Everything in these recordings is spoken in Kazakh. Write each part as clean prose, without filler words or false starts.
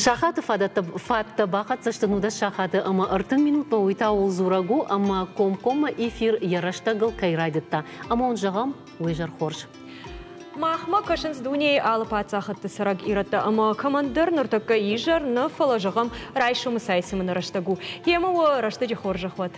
Шахаты фатта бақат саштануда шахаты ама артын минутта уйта ол зурагу ама комкома эфир яраштагыл кайрайдытта. Ама он жағам уйжар хорж. Махма кашынс дуне алып атсақытты сыраг иратты, ама командыр нұртыққа ижар нұфала жағам райшымы сайсымын раштагу. Ема о раштади хоржа хват.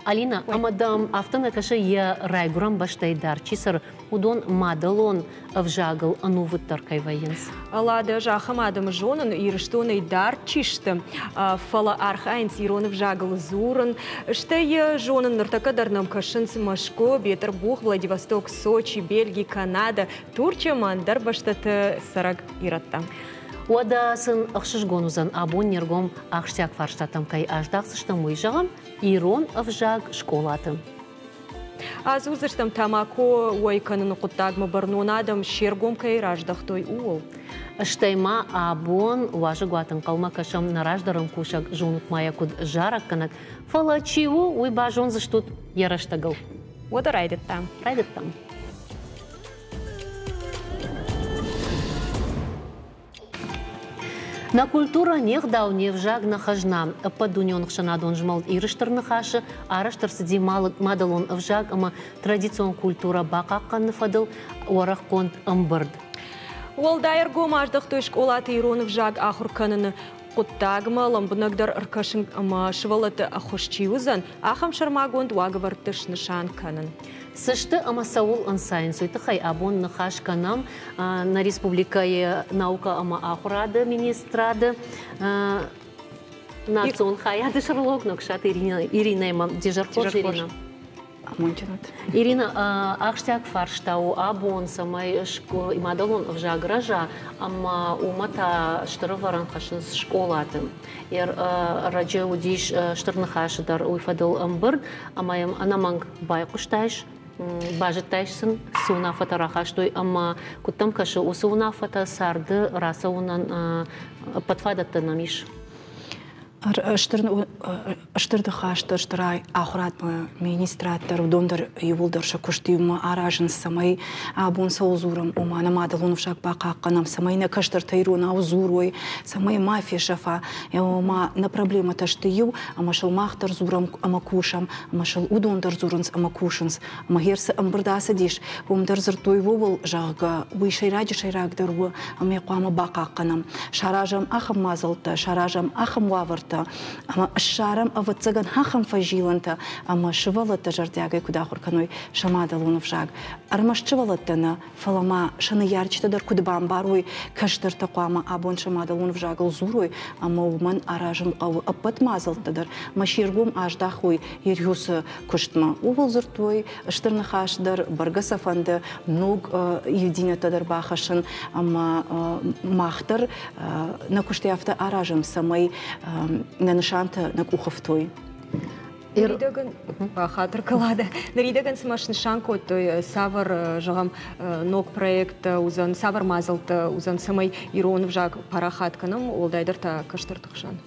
Алина, амадам автона каша я райгурам баштайдар, чисар удон мадалон авжагал анувыттар кайвайенс. Алада жахам адам жонын ирыштоны дар чишты. Фала архайнс ирон авжагал зурын. Штая жонын ныртакадарнам кашынс Машко, Петербург, Владивосток, Сочи, Бельгия, Канада, Турция мандар баштаты сараг иратта. Уадасын ақшышгонузан абон нергом ақштяк фарштатам кай аждақсыштам уйжағам, ирон авжаг школатын. Азузыштам тамако уайканын құттагмы барнунадам шергом кай раждақтой уол. Штайма абон уажыгуатын қалма кашам нараждарым кушак жонут мая куд жарак канак. Фала чиу уйба жонзыштут яраштагыл. Ода райдыттам. Райдыттам. На культура нех дау не вжаг на хажна, подунёнх шанадон жмал ирыштыр нахашы, арыштыр сиди мадалон вжаг, ама традицион культура бақаққанны фадыл, уарах конт амбырд. Уалдайыр гомаждық төшк олаты ирон вжаг ахур каныны құттагма ламбынагдар ыркашын ама шывалаты ахушчиузан, ахам шармагонд уагавартыш нышан канын. Сышты ама Саул ансайн суйтықай абон нахаш канам на республикае наука ама ахурады министрады национ хаяды шарлог нокшат Ирина има дежархош Ирина. Ирина ахштяк фарштау абон самай шко имадалон вжагража ама умата штырваран хашын школатын. Ер раджа удиш штырнахашыдар уйфадыл амбырд амаям анаманг байқуштайш бажыттайшсын суна фотарахаштой, ама куттам кашы усуна фото сарды раса унан подфадатты намиш. Штырды хаштыр, штырай ахуратмы министраттар, удондар ювулдарша куштиюма аражын самай абун саузурам умана мадалун вшак бақаққанам самай на каштыр тайруна аузурой, самай мафия шафа, ама на проблема таштыю, ама шыл махтар зурам ама кушам, ама шыл удондар зуранс ама кушанс, ама херсы амбырдасы деш, умдар зыртой вовыл жағға, уй шайради шайрагдару, ама яқуама бақаққанам, шаражам ахам мазалта, шаражам ахам ваварт, ама шарам аватсаган хахам фажиланта, ама шывалата жардягай кудахур каной шамадалунов жаг. Армаш чывалатана фалама шаны ярчитадар кудбам баруй каштар тақуама абон шамадалунов жагал зуруй, ама уман аражым қавы аппат мазалтадар, маширгум аждахуй ерюсы куштма. Увыл зыртуй штырнахашдар баргасафанды ног евдинятадар бахашын, ама махтар на куштяфта аражым самай на нышанта на куховтой. Наридаган хатыр калады. Наридаган смашын шанко той савар жағам ног проект узан савар мазалты узан самай иронов жаг парахатканым олдайдырта каштыртықшан.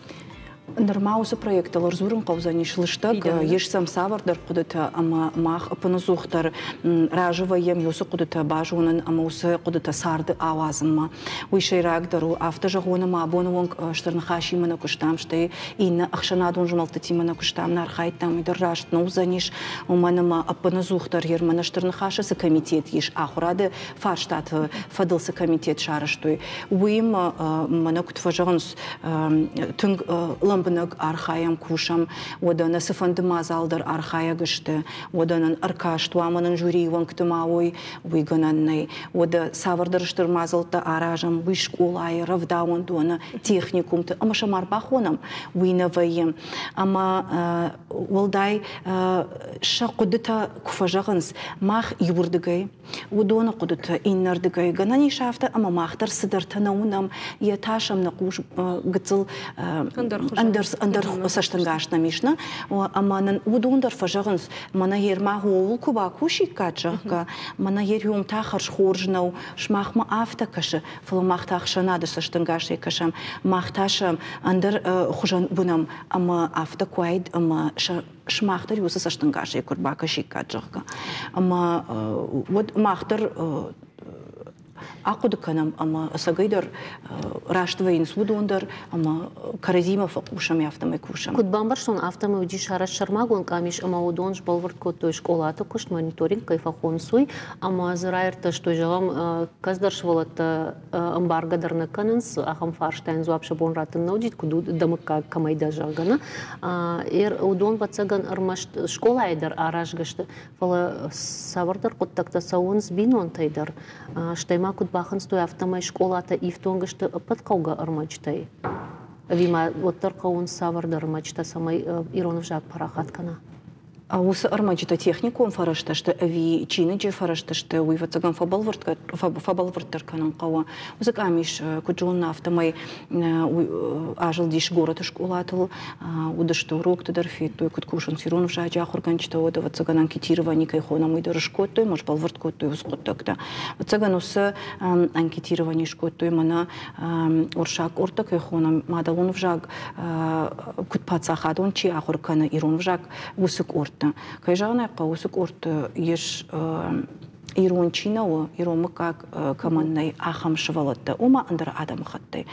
Нормаусы проектталар зурым қаузани шылыштак, еш сам савардар қудыта, ама мах апынызуқтар ражыва ем юсы қудыта бажуынын, ама усы қудыта сарды авазынма. Уйшайрагдару авто жағуынама абонуын штырнахашимына күштам, штай инна ақшанадун жумалты тимына күштам, нархайттам, идар раштны узаниш, уманама апынызуқтар ермана штырнахашысы комитет еш ахурады фарштат фадылсы комитет шарыштой. Уйым мана күтфажығынс түнг ламбыныг архаям кушам, одан сыфанды мазалдар архая гышты, одан аркаш туаманын жюриеван ктымауй выгананной, ода савардарыштыр мазалты аражам, вы школай, равдауан дуана техникумты, ама шамар бахонам уйнавайым, ама олдай ша кудыта куфажағынс, мах юрдыгай, удона кудыта иннардыгай, ганани шафта, ама махтар сыдартанаунам, яташам нақуш гыцыл Андер саштангашна мишна, аманан удундар фажагынс, мана ерма хоул куба куши качахка, мана ерюм тахар шхоржнау, шмахма автакашы, фламахтах шанады саштангаши кашам, махташам, андер хужан бунам, ама автакуайд, ама шмахтар юса саштангаши курба каши качахка, ама вот махтар Акуды канам, ама сагайдар раштвейн судондар, ама каразимов кушам яфтамай кушам. Кудбамбар шон автомы уди шара шармагон камиш ама удонж балвард кото школата кушт мониторинг кайфахон суй, ама зраерта что жагам каздаршвалата амбаргадарна кананс ахам фарштайн зуапша бон ратын наудит куду дамыка камайда жагана. Удон вацаган армаш школа айдар аражгашты. Фала савардар куттакта саунс бинон тайдар. Штайма кудбахан стой автомай школата ифтонгашты паткауга армачтай. Вима оттар каун савардар армачта самай иронов жак парахаткана. Усы армачта техникум фарашташты, ви чиныджи фарашташты, уйвацаган фабалварттар канан кауа. Узак амиш куджунна автомай ажыл диш город школатыл, удашты урок тадарфит, той куткушан сиронов жаджи ахурганчта ода, вацаган анкетирование кайхона мойдар шкоттой, мож балварт коттой узкоттакта. Вацаган усы анкетирование шкоттой мана уршак орта кайхона мадалунов жаг кутпацахадон чи ахуркана иронов жаг усык орта. Кайжана каусык орта еш ирон чинау, ирон как командный ахам швалатта, ума андер адам хаттай.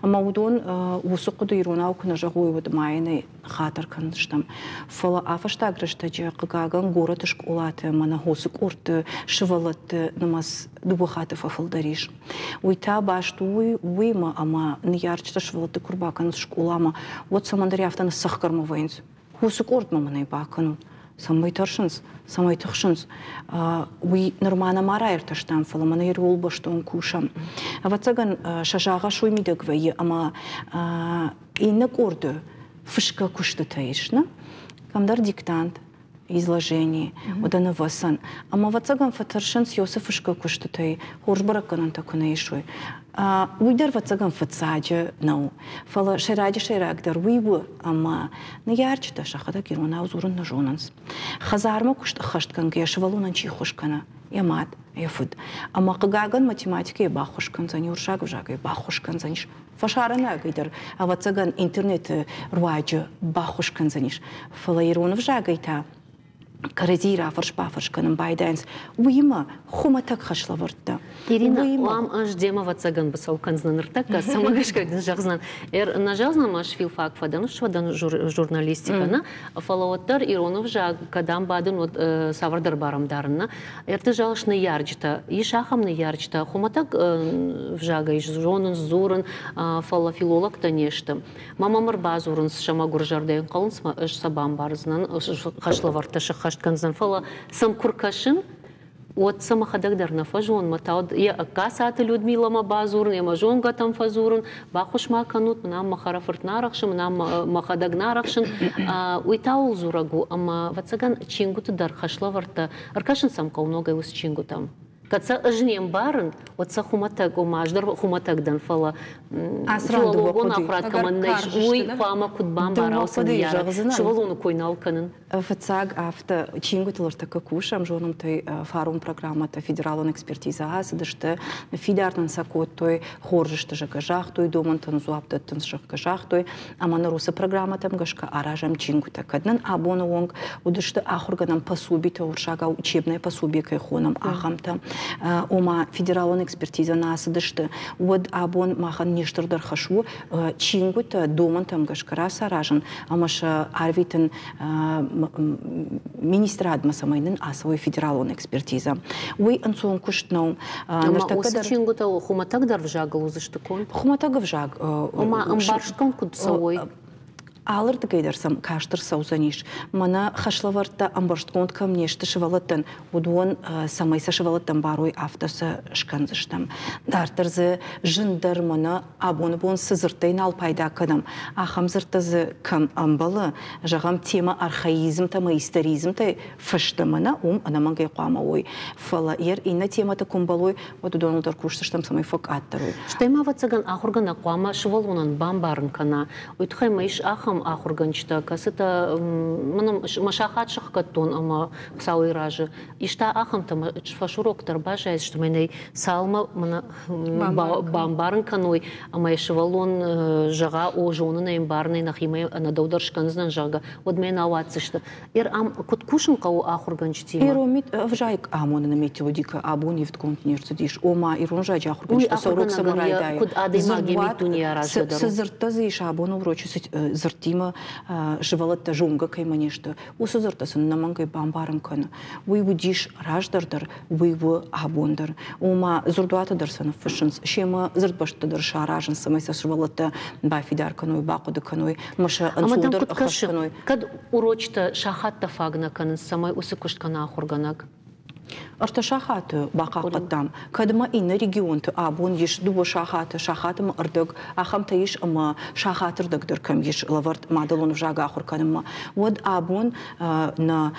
Маудон усукуду иронау кна жагуй вот майны хатар канштам. Фала афашта граштаджа каган город школаты мана хусук орта швалатта намаз дубахаты фафалдариш. Уйта баштуй уйма ама ниярчта швалатта курбакан школама. Вот самандари автана сахкармовайнс. Хусук орт маманай бакану. Самой торшинс, самой тухшинс. Уй нормана марайрта штам фаламана ирулба что он кушам. Вацаган шажага шуймидагвай, ама инак орду фышка куштатаишна. Камдар диктант, изложение, удана васан. Ама вацаган фаторшинс йоса фышка куштатай, хоржбараканан такунаишуй. Уйдар вацаган фацаджа нау. Фала шайраджа шайрагдар уйву, ама наярчта шахада кирона узурун на жонанс. Хазарма кушт хашткан гешвалунан чихушкана. Ямат, яфуд. Ама кагаган математика я бахушкан зани уршаг вжага я бахушкан заниш. Фашарана гайдар, а вацаган интернет руаджа бахушкан заниш. Фала ирон вжага ита. Каразира фаршпафаршканым байдайнс. Уйма хуматак хашлаварта. Ирина, вам аж дема вацаган басалкан знаныртака, самагашка жағзнан. Нажазна маш филфак фадан, швадан журналистика, на фалауаттар иронов жаг, кадам бадын вот савардар барамдарына. Эрты жалышны ярчта, ишахамны ярчта, хуматак вжага, иш жонын, зурын, фала филологта нешты. Мамамыр базурын, шамагур жардайын қалынсма, ыш сабам барызнан, хашлаварта шыха Канзан фала сам куркашин, вот сама хадагдар на фажон, матауд я касаты Людмила мабазурн, я мажон гатам фазурн, бахуш маканут, нам махарафорт нарахшим, нам махадаг нарахшин, уйтаул зурагу, ама вацаган чингут дар хашлаварта, аркашин сам каунога ус чингутам. Каца жнем барн, вот са хуматаг умаждар хуматагдан фала. Филологон апратка маннеш уй пама кудбам бараусын яра. Швалуну койналканын. Фацаг авто чингутылар така кушам, жонам той фарум программата федералон экспертиза азадышты, фидарнан сакот той хоржышты жагажах той, домантан зуаптаттан жагажах той, амана руса программатам гашка аражам чингута. Каднан абона онг удышты ахурганам посубита уршага учебное пособие кайхонам ахамта. Ома федералон экспертиза насадышты. Вот абон махан ништырдар хашу чингута домантам гашкара саражан. Амаша арвитен министр адмасамайнын асовой федералон экспертиза. Уй ансон куштнау. Усы чингута хуматагдар вжагал узыштыкон? Хуматага вжаг. Ома амбаршкон кудсовой? Алыр дегейдерсам каштыр саузаниш. Мана хашлаварта амбарштконт кам нешты шывалаттан. Удуон самайса шывалаттан баруй автосы шканзыштам. Дартырзы жындар мана абоны бон сызыртайын алпайда кадам. Ахам зыртазы кам амбалы. Жағам тема архаизм тама историзм та фышты мана анамангай қуама ой. Фала ер инна темата кумбалой. Удуон удар курсыштам самай фок аттарой. Штайма вацаган ахургана қуама шывалунан бамбарын кана. Уйтхай маиш ахам ахам ахурганчта, касыта машахат шахкатон ама сауи ражи. Ишта ахам там фашурок тарбажайз, что меней салма бамбарын каной, ама ешевалон жага о жону на имбарной нахиме на даударшканзнан жага. Вот мен аватсышта. Ам куткушин кау ахурганчти. Иромит вжайк амон на методика абун евтконт нерцдиш. Ома иронжай ахурганчта сорок самурайдай. Куд адема гемитуния ражда. Сызырта зиш абон урочи зыртима живалатта жунга кайманешта. Усызыртасын намангай бамбарын кана. Уйвудиш раждардар, уйву абондар. Ома зурдуатадар санов фышынс. Шема зыртбаштадар шаражын самайса живалатта бафидар каной, бакуды каной, маша ансулдар ахаш каной. Кад урочта шахатта фагна канын самай усыкушткана ахурганак. Арта шахаты бақақаттам. Кадыма инна регионты абун еш дуба шахатым ырдык, ахамта еш ама шахатырдыгдыр кам еш лаварт мадалон вжага ахур кадыма. Вот абун на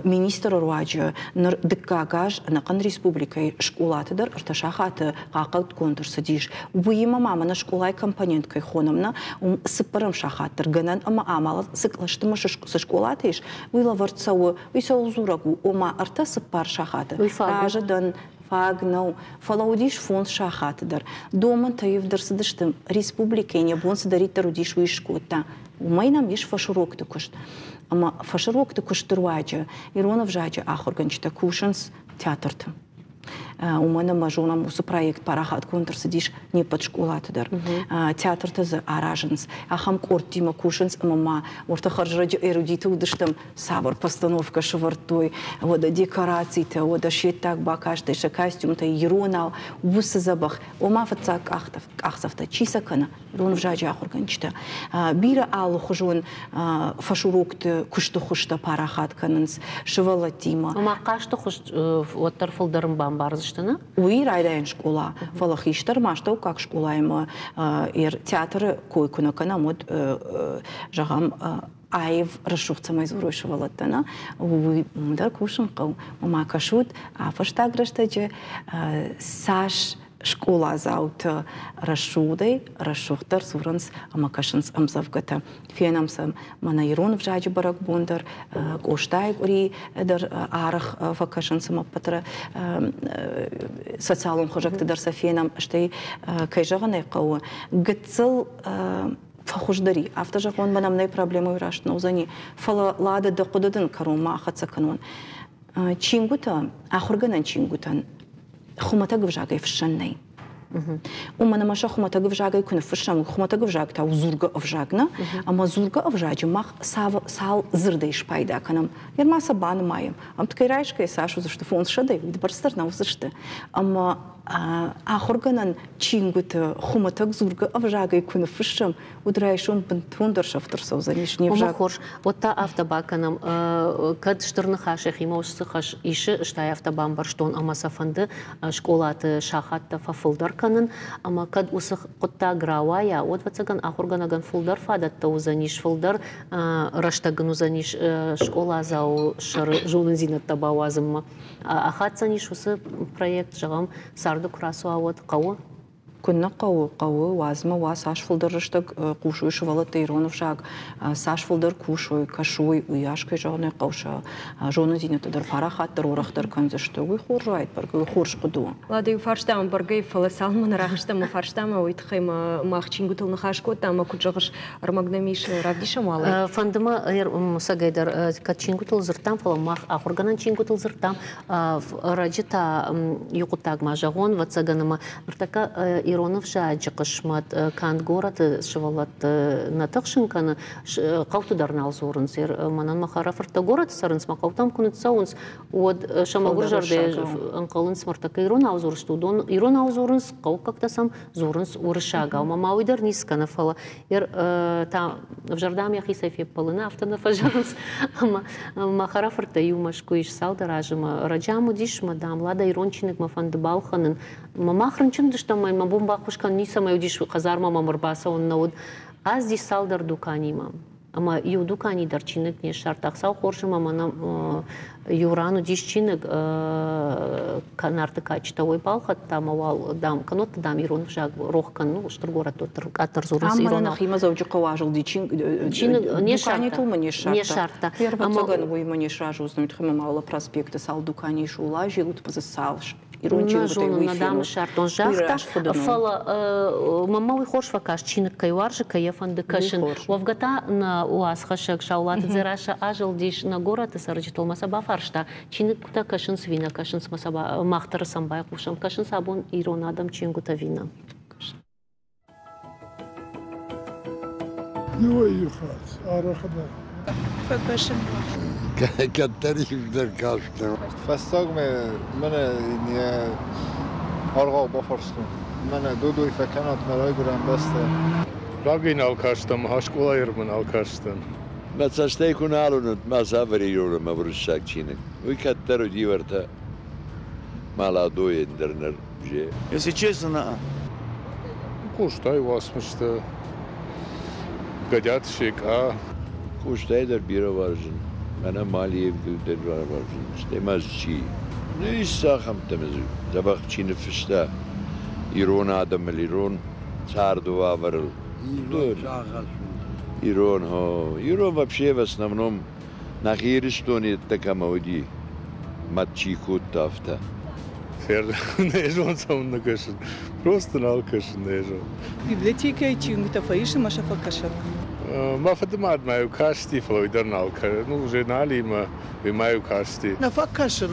министр руаджы, на дыккагаж, на кан республикай школатыдыр, арта шахаты қақат контурсы дейш. Уйма мама на школай компоненткай хонамна, сыпырым шахаттыр ганан, ама амала сыклаштыма школатыш, уй лаварт сауы, уй сау зурагу, ома арта сыпар шахаты. Ражадан фагнау фалаудиш фон шахатыдар. Дома таевдар сыдыштым республикой не бон сыдарит рудиш уишкота. Умайнам еш фашурок тыкушт. Ама фашурок тыкуштырвача Иронов жача ахурганчта кушанс театртым. У мене мажона мусу проект парахат конкурс диш не под школатыдар. Театр тазы араженс. Ахам кортима кушенс мама. Орта харжраджи эрудиты удыштым сабор постановка швартой. Вода декорации-то, вода шеттак бакашты, ша костюм-то иронал. Вусы забах. Ома фацак ахсавта чисакана. Рон вжаджи ахурганчта. Бира алу хожон фашурокты кушты хушта парахат канынс. Швалатима. Ома кашты хуш оттарфылдарым бамбарз. Уи райдаен школа. Фалахиштар маштау как школа ема театр койкуна кана мод жагам айв расшухца майзурой швалаттана. Уи мдар кушин кау мама кашут а фаштаграштаджи саш школа заут расшудой расшухтар суранс амакашинс амзавгата фенамсам мана Иронов жаджи барак бондар коштай гури дар арах факашинс мапатра социалом хожакты дар сафенам штей кайжаганай кау гцл фахуждари автожакон банамнай проблемой рашна узани фала лада дакудадын карума ахатса канон чингута ахурганан чингутан خمتاق وجاقي في الشناي. ومن ما شاء خمتاق وجاقي يكون في الشام خمتاق وجاق تاو زورقة وجاقنا أما زورقة وجاقي ما سال زرديش بايدا كنام يرما سبان مايم أم تكيرايش كي ساشو زشت فون شدي يدبرستر نوزشت أما آخرجنا تشينغوت خمتاق زورقة وجاقي يكون في الشام ودرايشون بنتوندر شفتر سوزانيش نيفجاق. ومخورش وتا أفتباكنام كد شترن خاشة خيموش سخش إيش اشتاي أفتبان برشتون أما سفند شكولات شاخات ففلدر كنن أما كد وسخ قطع جراوايا وتبتسجن آخرجنا جن فلدر فادت توزانيش فلدر رشتجنو زانيش شكولا زاو شر جون زينة تباوازم أخذ زانيش وس проект جام سردو كراسو عود قوة كنا قوة وازمة واساش فلدر رشتك قوشوي شوالت Иронов жаг саш флдер кушой кашой уяшкой жагны кауша жоны зине тадыр парахат дорохтар канзышты уй хоржайт баргы хорш куду лады фарштам баргы фаласалман рахштам фарштам уйтхайм махчингутыл нахашко там куджагыш армагнамиш равдишамалы фандыма сагайдар качингутыл зыртам фала мах ахурганан чингутыл зыртам раджита юкутаг мажагон вацаганыма ртака Иронов жаджи кышмат канд город швалат натахшинканы кауты дарнал зорынс манан махарафырта город сарынс макаутам кунут саунс от шамагур жарде анкалынс мартака Ирон аузорынс тудон Ирон аузорынс кау как-то сам зорынс урышага мама уйдар нискана фала та в жардам яхи сайфе палына автона фажанс махарафырта юмашку иш салдаражыма раджаму диш мадам лада Ирончиник мафанды балханын мамахрынчын дыштам мамбум бахушкан ниса маюдиш казарма мамырбаса он науд аз диш салдар дуканимам Ама юдукани дарчинек не шартахсау хоршим амана юрану дишчинек канарты качтовой балхат там авал дам канот дам ирон вжаг рохкан ну штургора тотр атарзурус ирон. Амана хима завжука важил дичин не шарта. Не шарта. Первый цаган вы ему не шажу знают хима мало проспекта сал дукани шула живут позасалш. На жону надам шартон жахта фала мамалый хорш вакаш чинек кайваржи каяфанды кашин вавгата на уаз хашек шаулат зераша ажил диш на город и сарджитол масаба фаршта чинек кута кашин свина кашин с масаба махтар самбай кушам кашин сабун ирон адам чингута вина. Ну и хас арахда. Покашин. كالتاريخ در کاشتم. فستاق من آرغا بافرستم. من دوی فکنات مرای برام بسته. Ragin alkaştım, haşkola yırmın alkaştım. مثلا شتیکون آلونت مسافری یورم ابرشک چینه. وی کتر و دیورتا مالا دوی درنر جه. Если честно, Kuştay vasmıştı. Gadat şeka. کشتای در بیرا وارجن. من مالیه در بیرا وارجن. شتیماز چی؟ نیست ساخم تمزی. زباق چینه فشتا. ایران آدم ایران ساردو آورل. ایران ها. ایران вообще в основном на хиристоне такая моди. Матчи кут тафта. Нежон сам накашен. Просто на алкашен нежон. библиотека и чингута фаиши маша покашак. ما فدماد ما يكاشتي فلو يدرنا الكر نو جنالي ما يكاشتي نفكشن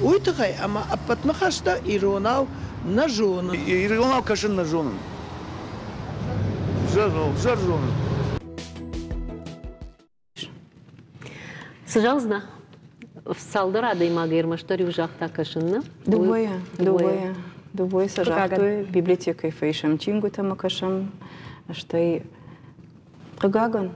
ويتغي أما أبت مخشتا إيروناو نجون إيروناو кашин на жону. Жаржон. Сжалзна. В салдырада има гермаштори в жахта кашинна. Двое сажатуе библиотека и фейшем чингута макашам штай Гаган.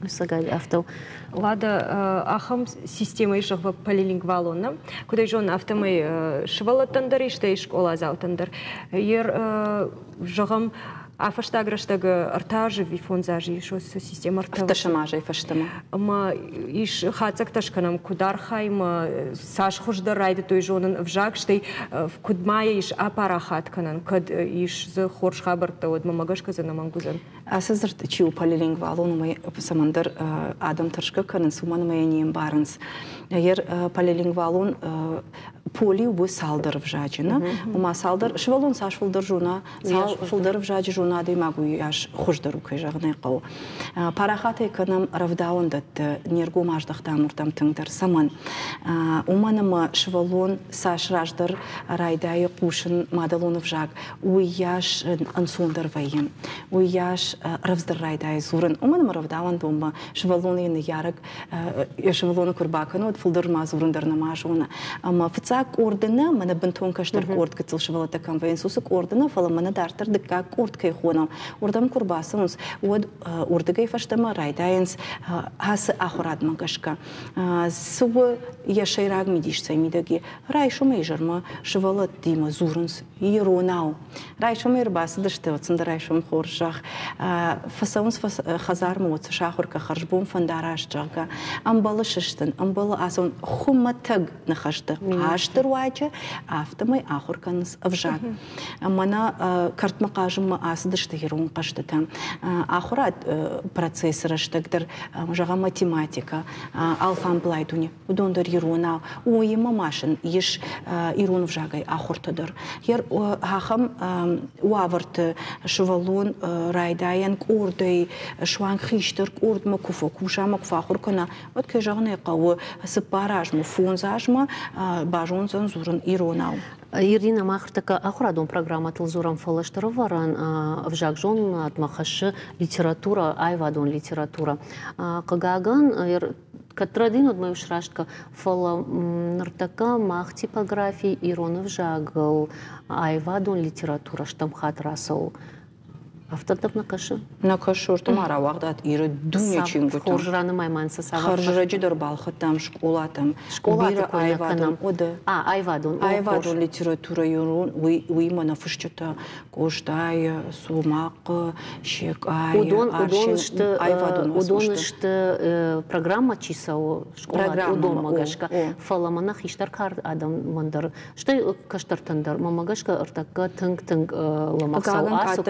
Сагали автов. Лада ахам система ишахва полилингвалона, куда жон автомой швала тандер штай школа заутандер. Ер жагам афаштаграштага артажи вифонзажи шо система артажи. Автошамажи фаштама. Ма иш хацак ташканам кудархайма саш хуждарайда той жонан вжак штай в кудмая иш апарахатканан кад иш за хорш хабарта од мамагашка за намангузан. Асазырт чиу полилингвалон май самандар адам ташка канан суман май нем барнс. Ер полилингвалон поли бу салдар вжачина. Ума салдар швалон сашвалдар жуна салдар вжач жуна дей магу яш хуждару кайжагны кау. Парахаты канам равдаундат нергу маждахтан уртам тыңдар саман. Уманама швалон саш раждар райдай кушин мадалон вжак. Уяш ансундар вайем. Уяш равздар райдай зуран. Уманама равдаунд бумба швалон ин ярак швалон курбакано фулдар мазурундар намажуна. Ама фцак ордена мана бентон каштар корд кыцыл швалата конвенсусык ордена фала мана дартар дыкка корд кай хонам. Ордам курбасымыз од ордыгай фаштама райдайнс хасы ахурад магашка. Субы яшайраг мидишца мидаги. Райшума ижарма швалат дима зурунс иронау. Райшума ирбасы дыштывацында райшум хоржах. Фасаунс хазар моц шахурка харжбум фандарашчага. Амбалы шыштын, амбалы асон хуматаг нахашты. Аштыр вайчы автомай ахурканс авжак. Мана картмакажым асыдышты ерун каштытам. Ахурат процессорыштыгдыр, жага математика, алфан блайдуни, удондар ерунау, уйма машин, еш ирун вжагай ахуртыдыр. Ер хахам уаварты швалун райдаян курдай, шван хиштыр курдма куфо, кушама куфахуркана, вот кежагны кавы сыпаражму, фунзажма, бажун зурун иронау. Ирина Махртака ахурадон программа тылзурам фалаштырываран вжакжон атмахашы литература, айвадон литература. Кагаган катрадин от мою шраштка фала нартака мах типографии ирон вжагал айвадон литература штамхат расол. Автордап на кашы. На кашы ұртым ара вағдат ирі дүние чингутам. Хоржыраны майманса савар. Хоржыры жидыр балқыттам, школатам. Школаты айвадым, оды. Айвадун. Айвадун литература юрун, уймана фышчыта коштай, сумақ, шекай, аршин. Удон ішті программа чисау школат удон магашка. Фаламана хиштар кар адам мандар. Что каштартандар? Мамагашка ыртакка тынг-тынг ламақсау асу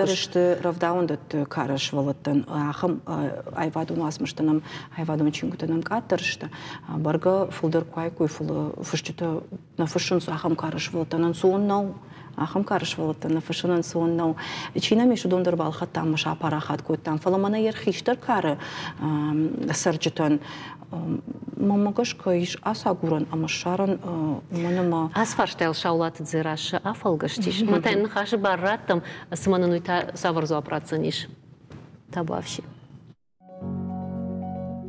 равдаунда караш валаттан ахам айвадун асмыштанам айвадун чингутанам каттырышты барга фулдар куй фышчыта на фышын ахам караш валаттанан суоннау ахам караш валаттан на фышынан суоннау чина мишу дондар балхаттан маша парахат коттан фаламана ерхиштар кары сарджитан мамагашка иш асагуран амашаран манама асфарштел шаулаты дзирашы афалгаштиш матайн хаши барраттам сманын уйта саварзу апрацаниш табавши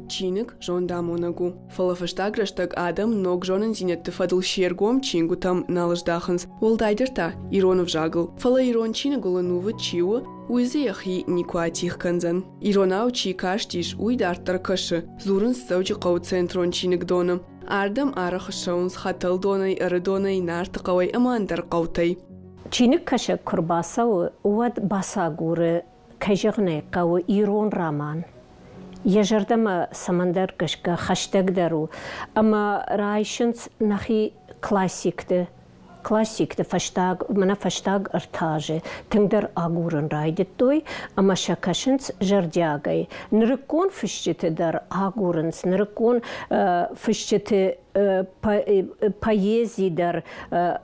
Чиник жонда монагу. Фалафаштаг раштаг адам ног жонын зинетті фадыл шергом чингу там налыждахынс. Волдайдерта Иронов жагыл. Фала Ирон чинигулы нувы чиу уйзы яхи никуатих канзан. Иронау чи каштиш уйдартар кашы. Зурын саучи қау центрон чиник доным. Ардам арах шаунс хатал донай ары донай нарты қавай амандар қаутай. Чиник кашы курбасау уад басагуры кайжығны қауы Ирон роман. Ежардама самандар кашка хаштаг дару, ама райшынс нахи классикты фаштаг, мана фаштаг артаже, тыңдар агурын райдет той, ама шакашынс жардягай. Нырыкон фышчеты дар агурынс, нырыкон фышчеты поэзии дар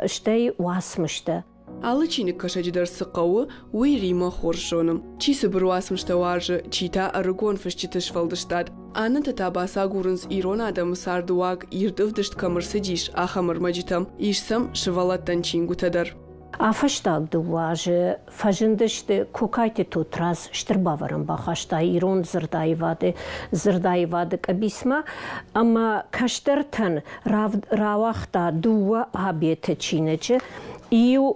штай уасмышта. Алы чиник кашаджидар сықауы уй рима хоршоным. Чисы бір уасмышта варжы, чита арыгон фышчитыш валдыштад. Аны тата баса гурынс Ирон адамы сардуаг ирдывдышт камырсы диш ахамыр маджитам. Ишсам шывалаттан чингутадар. Афаштаг дуважы, фажындышты кукайте тут раз штырбаварым бахашта Ирон зырдайвады кабисма, ама каштыртан равахта дуа абеты чинече, Ию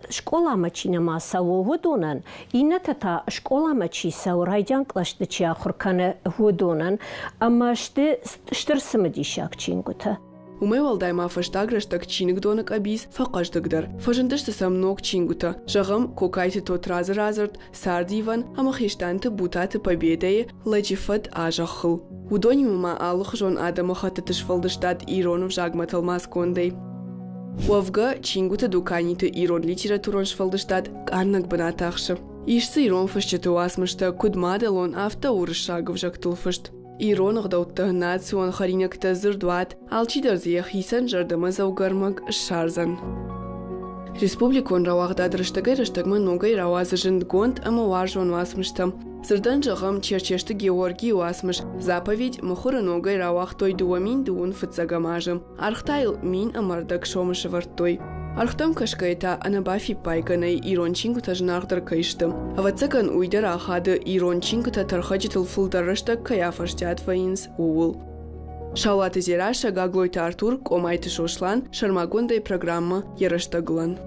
школа мачина масау водонан, инатата школа мачи сау райдан клашты чиахурканы водонан, ама штырсымы дишак чингута. Умай валдайма фаштаг раштаг чиник донак абис фақаштагдар. Фажындышты самног чингута. Жағым кокайты тот разырт, сардиван, ама хештанты бутаты победае, лачифат ажахыл. Удонимума алых жон адама хататыш валдыштад Иронов жагматалмас кондей. Уавга чингута дуканиты Ирон литературон швалдыштад каннак бына тахшы. Ишсы Ирон фышчыты уасмышта кудмадалон авто урышагов жактылфышт. Ирон ағдаутты национ харинакта зырдуат, алчидарзиях хисан жардама заугармаг шарзан. Республикон рауағдадырыштагай раштагма ногай рауазы жындгонт ама варжон уасмышта. Сырдан жағам черчешті Георгий уасмыш. Заповедь мұхыры ногай рауақ той дуамин дуын фыцагамажым. Архтайл мин амардак шомышы вартой. Архтам кашкайта анабафи пайганай Ирон чингута жынағдар кайштым. Авацаган уйдар ахады Ирон чингута тархаджитыл фылдарыштак каяфаштят вайынс уул. Шаулаты зираша гаглойта Артур комайты шошлан шармагондай программа ярыштагылан.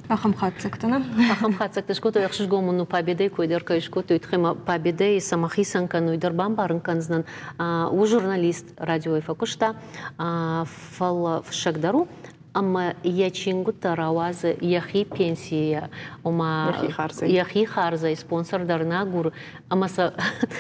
Ахамхатцактана. Ахамхатцакта шкото яхшиш гомуну победой койдерка шкото итхема победой самахисанка нуйдар бамбарынканзнан у журналист радио Факушта фал шагдару. Ама ячингута равазы яхи пенсия, яхи харза и спонсор дарнагур, амаса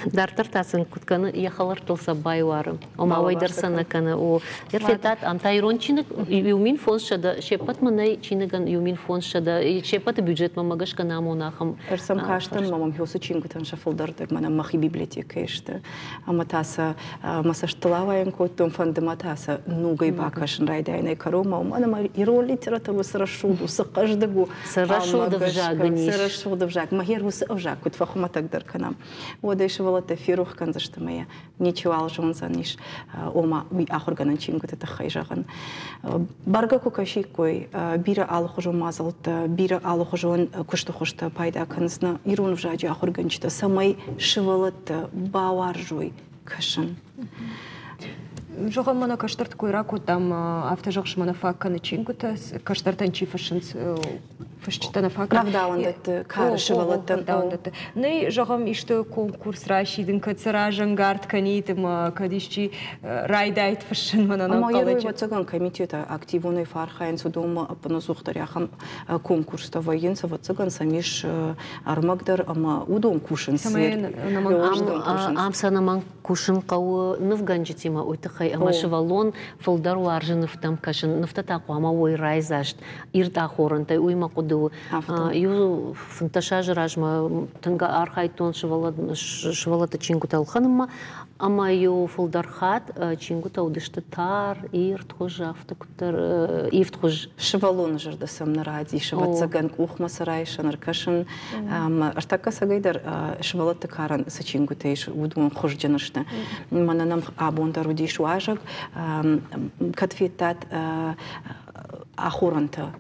дартартасын кутканы яхалартылса байвары. Ома вайдарсана каны о ерфетат амта Ирон чиник юмин фоншада шепат мынай чиниган юмин фоншада шепат бюджет мамагашка намонахам. Эрсам каштан мамам хёсы чингутан шафылдардык мана махи библиотека ешті. Аматаса масаштылавайын коттум фандыматаса нугай бакашын райдайнай карома Ирон литературу сырашуду, сақаждыгу. Сырашуду в жагниш. Сырашуду в жаг. Магеру сывжак, кут фахума тагдыр канам. Ода ише валата фирух канзашты моя. Ничего алжонзан ниш. Ома ахурганан чингут это хайжаган. Барга кукаши кой. Бира алхужон мазалта, бира алхужон куштухушта пайда канзна. Ирон в жаджи ахурганчта. Самай шивалата баваржуй кашан. Жоғам мана каштарт койраку там автожоқшы мана факканы чингутас, каштартан чифашынс Фаштана факт. Правдаундат каршывалаттан. Ней жағам ишті конкурс рашидын кацара жангард канитым кадишчи райдайт фашын мананан қалачы. Ама ерой ватсаган комитета активуной фархайн судома апаназухтаряхам конкурста военца ватсаган самиш армагдар ама удом кушын сер. Амса наман кушын қауы нывганжитима уйтықай ама шывалон фылдар уаржы нывтам кашын нывтата қуама ой райзашт ирта хорынтай уйма қуды ю фынташа жыражма тынга архайтон шывалата чингутал ханымма ама ю фылдархат чингута удышты тар ирт хуж автокутар ифт хуж шывалон жырды самны ради шыватсаган кухма сарай шанар кашын артака сагайдар шывалата каран сачингутейш удун хуж жанышты мананам абондар удиш уажак катфетат ахуранта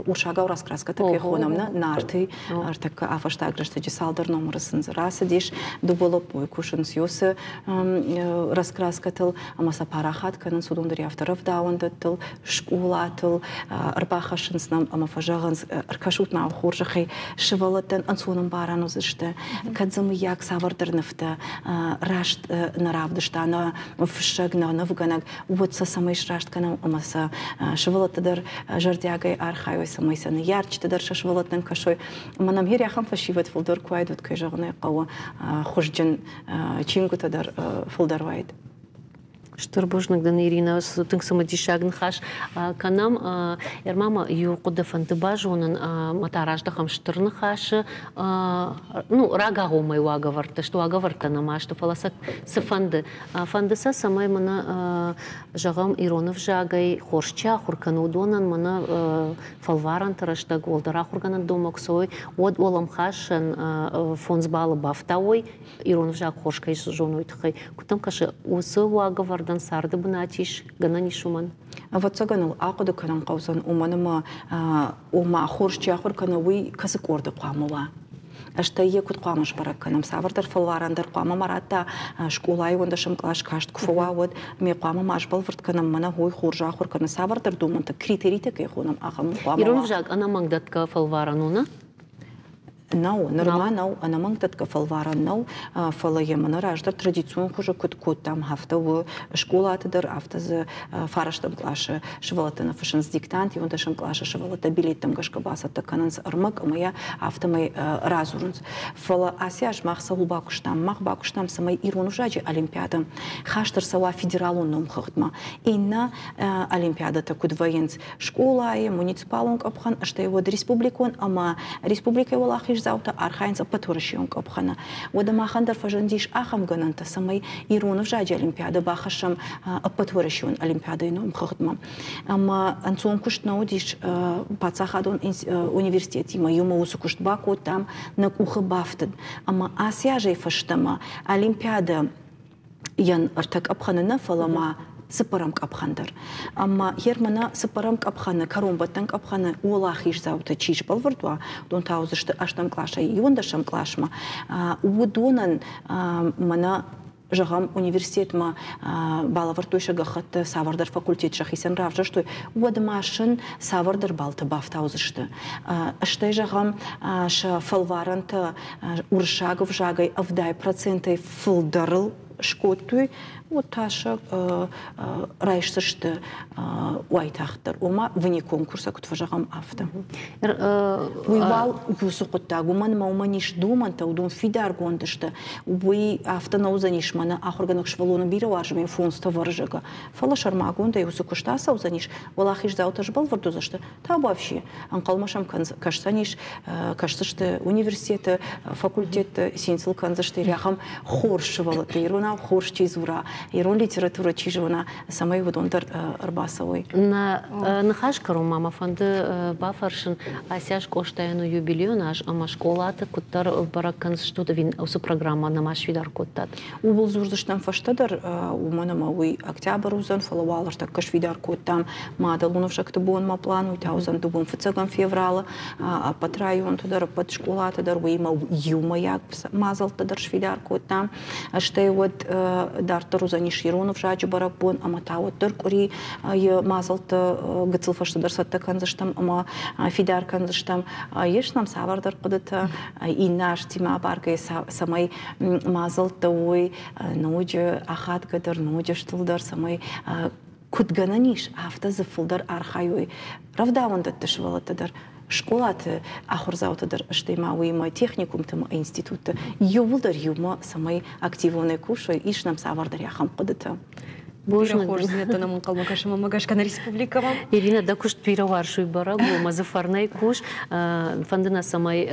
уршага раскраска таке хонамна нарты артак афаштаграшта жесалдар номерсын расы диш дуболоп кушын сьосы раскраскатыл амаса парахат канын судундар авторов даундатыл шкулатыл арбахашынснам амафажаган аркашутна хоржахай шывалаттан ансунам баран узышты кадзымы як савардырныфта рашт наравдыштана фшагна навганак утса самайш раштканам амаса шывалаттадар жардягай архайой самайсаны ярчтадар шашвалаттан кашой манам хер яхам фашиват фулдар куайдут кайжагны кава хужжин чингутадар фулдарвайд Штырбужнагдан Ирина тыңсымы дишагн хаш канам ермама юқуда фантыбажунын матараждахам штырны хашы ну рагагу май уагаварта что аговарта нама что фаласак сфанды фандыса самай мана жагам Иронов жагай хорча хурканудонан мана фалваран тарашта голдара хурганан домоксой од олам хашан фонсбалы бафтауй Иронов жаг хоршкай жоной тхай кутам кашы усы уаговарда сарды бунатиш гана нишуман. Вот цаганул акуды канам каузан уманама ума хорча хуркановый касыкорды куамула. Ашта екут куамыш барак канам савардар фалварандар куама марата школай онда шымклаш кашт куфуа вот ме куама машбал варт канам мана гой хоржа хуркана савардар думанта критерийте кайхунам ахам куама. Иронов жаг ана мангдатка фалварануна? Нау, нормально, она мангтат кафалвара нау, фалая манараждар традицион хуже кут там хафта школа атадар автаз фараштам клаша швалата на фашинс диктант и он дашам клаша швалата билет там гашкабаса такананс армак моя автомай разурунс фала асяж махса улбакуштам махбакуштам самай иронужаджи олимпиада хаштар сала федералун ном хахтма инна олимпиада такуд военц школа и муниципалунг обхан что его республикон ама республика валахиш заута архайнца патуршион капхана. Вода махандар фажандиш ахам гананта самай Иронов жаджи олимпиада бахашам патуршион олимпиада ином хахтма. Ама анцон кушт наудиш пацахадон университет има юма усу кушт баку там на куха бафтад. Ама асяжей фаштама олимпиада ян артак апхана фалама сыпарам капхандар. Amma hermana сыпарам капхана, каромбатан капхана, улахиш заута чиш балвардуа, дон таузышты аштам клаша, юндашам клашма. Удонан мана жагам университетма балавартуйша гахат савардар факультет шахисен равжа, что удамашын савардар балта бафтаузышты. Аштай жагам ша фалваранта уршагов жагай авдай проценты фулдарл шкоттуй, вот таша райшсышты уайтахтар. Ома вне конкурса кутважагам авто. Уйвал юсу куттагу ман мауманиш думанта удун фидар гондышты. Уй авто наузаниш мана ахорганок швалону биреважами фонста варжага. Фала шарма гонда юсу куштаса узаниш. Валахиш заутаж бал вардузашты. Та вообще. Анкалмашам кашсаниш кашсышты университеты, факультеты синсил канзашты ряхам хоршевала. Ирона хорш чизура. Ирон литература чижевана самой водондар арбасовой. На хашкару мама фанды бафаршин асяж коштаяну юбилею наш ама школаты куттар баракканс что-то вин усу программа на маш видар коттат. Убыл зурдыштан фаштадар уманама уй октябрь узан фалавалар так каш видар коттам мадалунов шакты бон ма плану таузан дубун фцаган феврала а патрайон тудар под школаты дар уй ма юма як мазал тадар швидар коттам. А что вот дартар узаниш Иронов жаджи барабон, ама тауат дыркури мазалта гыцылфашты дарсатта канзыштам, ама фидар канзыштам, ешнам савардар кудыта инаш тима баргай самай мазалта ой, нуджи ахат гадар, нуджи штылдар, самай кудгананиш, авто зафылдар архайой. Равдавандат тышвалатадар. Школаты ахурзаутадар штеймауима техникум тама института. Ювулдар юма самай активоне кушай, ишнам савардар яхам кудыта. Божна хорзета на Манкалмакашама Магашкана республика вам. Ирина да куш пироваршуй барагу мазафарнай куш фандына самай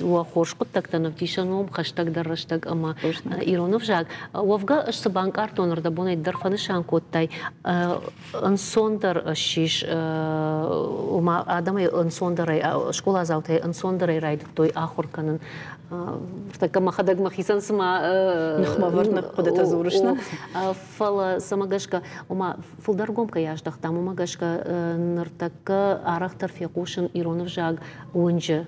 уахоршкут тактанов тишаном хаштаг дарраштаг ама Иронов жаг. Уавга аш сабанк артонор да бонай дарфанышан коттай ансондар шиш ума адамай ансондарай школа заутай ансондарай райд той ахорканын така махадаг махисан сама нахмаварнак кудата зурышна. Фала самагашка ума фулдаргомка яждах там умагашка нартака арахтар фекушин Иронов жаг унже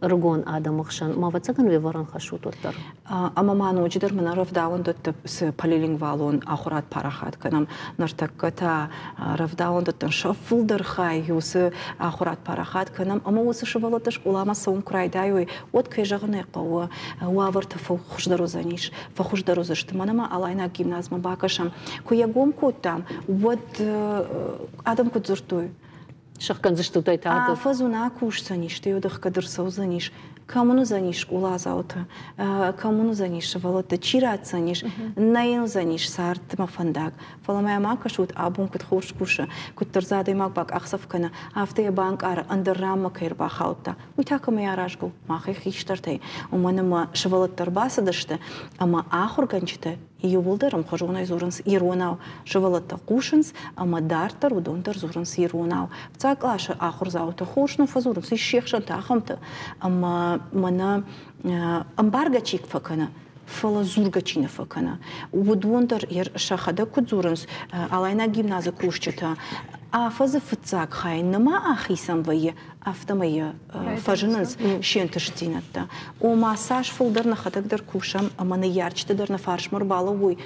ргон адамахшан мавацаган веваран хашутоттар. Амаману уджидар манаров даун дот с полилингвалон ахурат парахат канам нартаката равдаун дот шафулдар хай юсы ахурат парахат канам ама усы шавалаташ улама саум крайдаю от кайжагны кау уаварта фухждару заниш фухждару заштманама алайна гимназма бакашам куягом кутам вот адам кудзуртуй Шахкан заштутай таатов. Фазуна куш заниш, ты удах кадр сау заниш. Камуну заниш ула заута, камуну заниш валата чират заниш, наину заниш сарт мафандаг. Фаламая макашут абун кут хош куша, кут тарзадай макбак ахсавкана, афтая банк ар андеррама кайрба халта. Уйтака моя рашгу, махай хиштартай. Уманама шавалат тарбаса дашта, ама ахурганчите. И улдарам хожуна изуренс Иронау, шавалата кушенс, ама дартар удонтар зуренс Иронау. Вцак аша ахурзаута хошну фазуренс, и шехшан тахамта, ама мана амбаргачик факана. Фала зургачина факана. Удонтар ер шахада кудзуренс, алайна гимназа крушчата. А фаза фцак хай нама ахисам вае автомая фажинанс шентыштинатта. О массаж фулдар на хатагдар кушам, а мана ярчтадар на фаршмар бала уй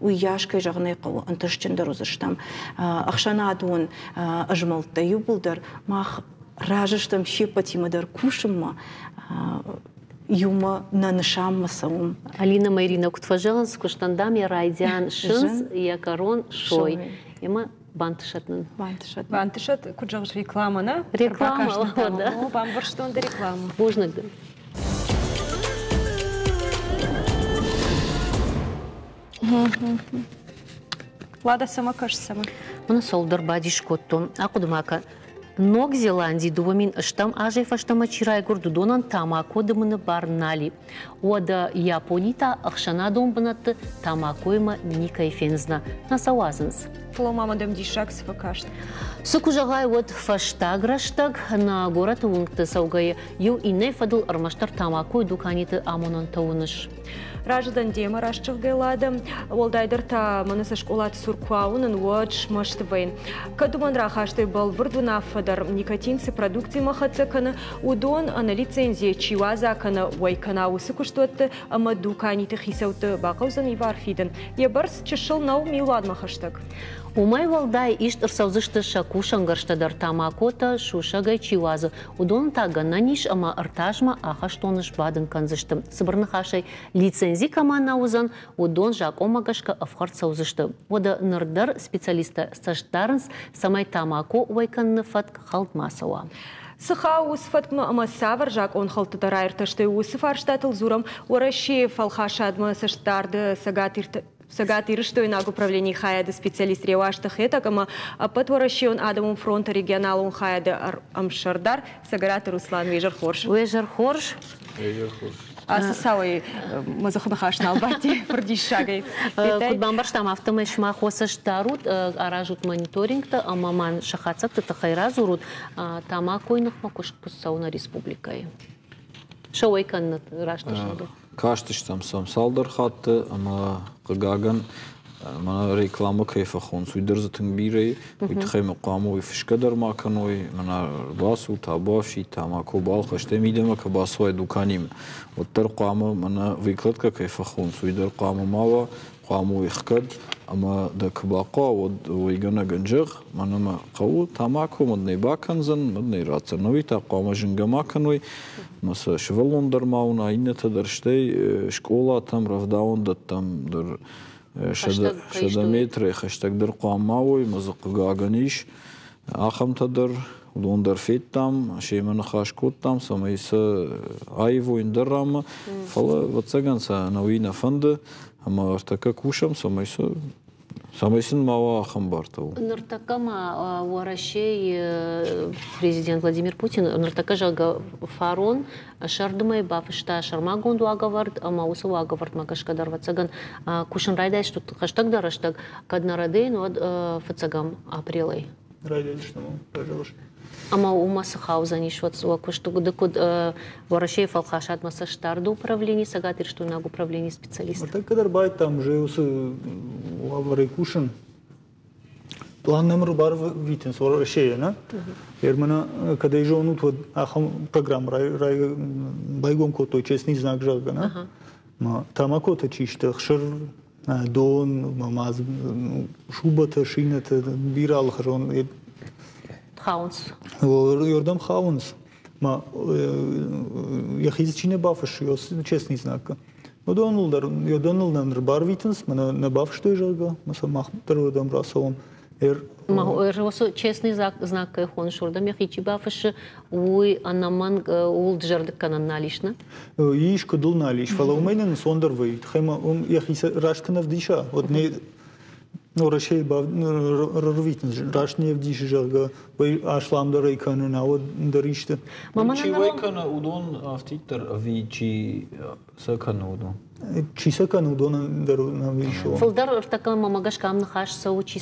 яшкай жагнай кау антышчендар узыштам. Ахшанадун ажмалта юбулдар мах ражыштам щепатимадар кушамма. Юма на нышам масаум. Алина Майрина Кутфажеланс куштандам я райдян шинс якарон шой. Има бантышатнын. Бантышат куджагыш реклама, на? Реклама, да. Бамбарштонда реклама. Божнагды. Лада сама каш сама. Она солдар бадиш коттон. Акудумака. Ног Зеландии дуамин штам ажей фаштама чирай горду донан тамако дымыны барнали. Ода Японита ахшана домбанатты тамакойма никайфензна. Насауазынс. Фломама дем дишак сфакашт. Сукужагай вот фаштаг раштаг на город унгты саугая. Ю иней фадыл армаштар тамакой дуканиты амонон тауныш. Раждан дема рашчылгай лада. Волдайдар та манаса школат суркуаунын уадж маштывайн. Кадуман рахаштай был вырдуна фадар никотинцы продукции махацакана удон на лицензия чиуазакана вайкана усыкуштотты ама дуканиты хисауты бақаузан иварфиден. Ебарс чешыл нау милад махаштаг. Умай валдай ишт ырсаузышты шаку шангарштадар тамакота шушагай чиуазы. Удон тага наниш ама артажма ахаштоныш бадын канзышты. Сыбырнахашай лицензий камана узан удон жак омагашка афхарт саузышты. Ода нырдар специалиста саштарынс самай тамако вайканны фатк халтмасауа. Сыха усфатма ама савар жак он халтыдар айрташты усыфарштатыл зурам ораши фалхашадма саштарды Сагат ирыштой наг управлении хаяда специалист реваштах это кама потворащион адамум фронта регионалум хаяда амшардар Сагарат Руслан Вежерхорш. Вежерхорш. Асасауи мазахнахаш на албати фордишагай. Кудбамбарштам автомешма хосаштарут аражут мониторингта амаман шахацакта тахайразурут тамакойных макуш пуссауна республикой. Шауайканнат рашташнады. Каштыштам сам салдар хатты, ама гаган мана реклама кайфа хон суйдырзатың бирей, уйтхай мақаму фишкадар маканой, мана басу табаши тамако балхаште мидема кабасуай дуканим. Оттар қама мана выкладка кайфа хон суйдар қама мава قامو يخكد أما دك باقا ويجنا جنجر منما قو تاماكو مدني باكنزن مدني راتنوي تا قام جنجما كنوي مثلا شغلون در ماونا إنه تدرشتي شكولا تم رفداون دتم در شدميتر خشتك در قاماوي مزق جاجنيش آخم تدر لون در فيتام شيء من خاشكوتام سميس أيفو إندرام فلا وتسجن سنوينا فند أما ارتكا كوشم سميسن ما آخم بارتو. نرتكا ما ورشي президент Владимир Путин ныртака жага фарон шардумай бафышта шарма гонду аговард ама усу аговард макашкадар вацаган кушан райдай что хаштаг дараштаг каднарадей но фацагам апрелей. Райдай что пожалуйста. Ама умасы хаузаниш вот что докуд ворашей фалхашат маса штарду управление сагатир что наг управление специалистов. Так когда байт там же усы аварикушен план номер бар витен ворашей на ермана когда же он вот ахам программ рай байгом кото честный знак жага на ма тамако то чисто хшер дон мамаз шубата шината бирал хрон Хаунс. Йордам хаунс. Ма я хизичине бафаш, честный знак. Но Дональд барвитенс, на бафаш той жага, мах теродам расовом. Маху честный знак хон шурдам я хичи бафаш уй анаман ул джардык канан налишна. Иш кудул налиш. Фала у меня сондер вейт. Хема я хиса рашканав диша. Вот не Рашей рвитен, рашнее в диш жага, бай ашлам дарай кану на вот дариште. Чи вайкана удон автитер ви сакану удон. Чи сакану удон дару на вишо. Фолдар така мамагаш кам нахаш сау чи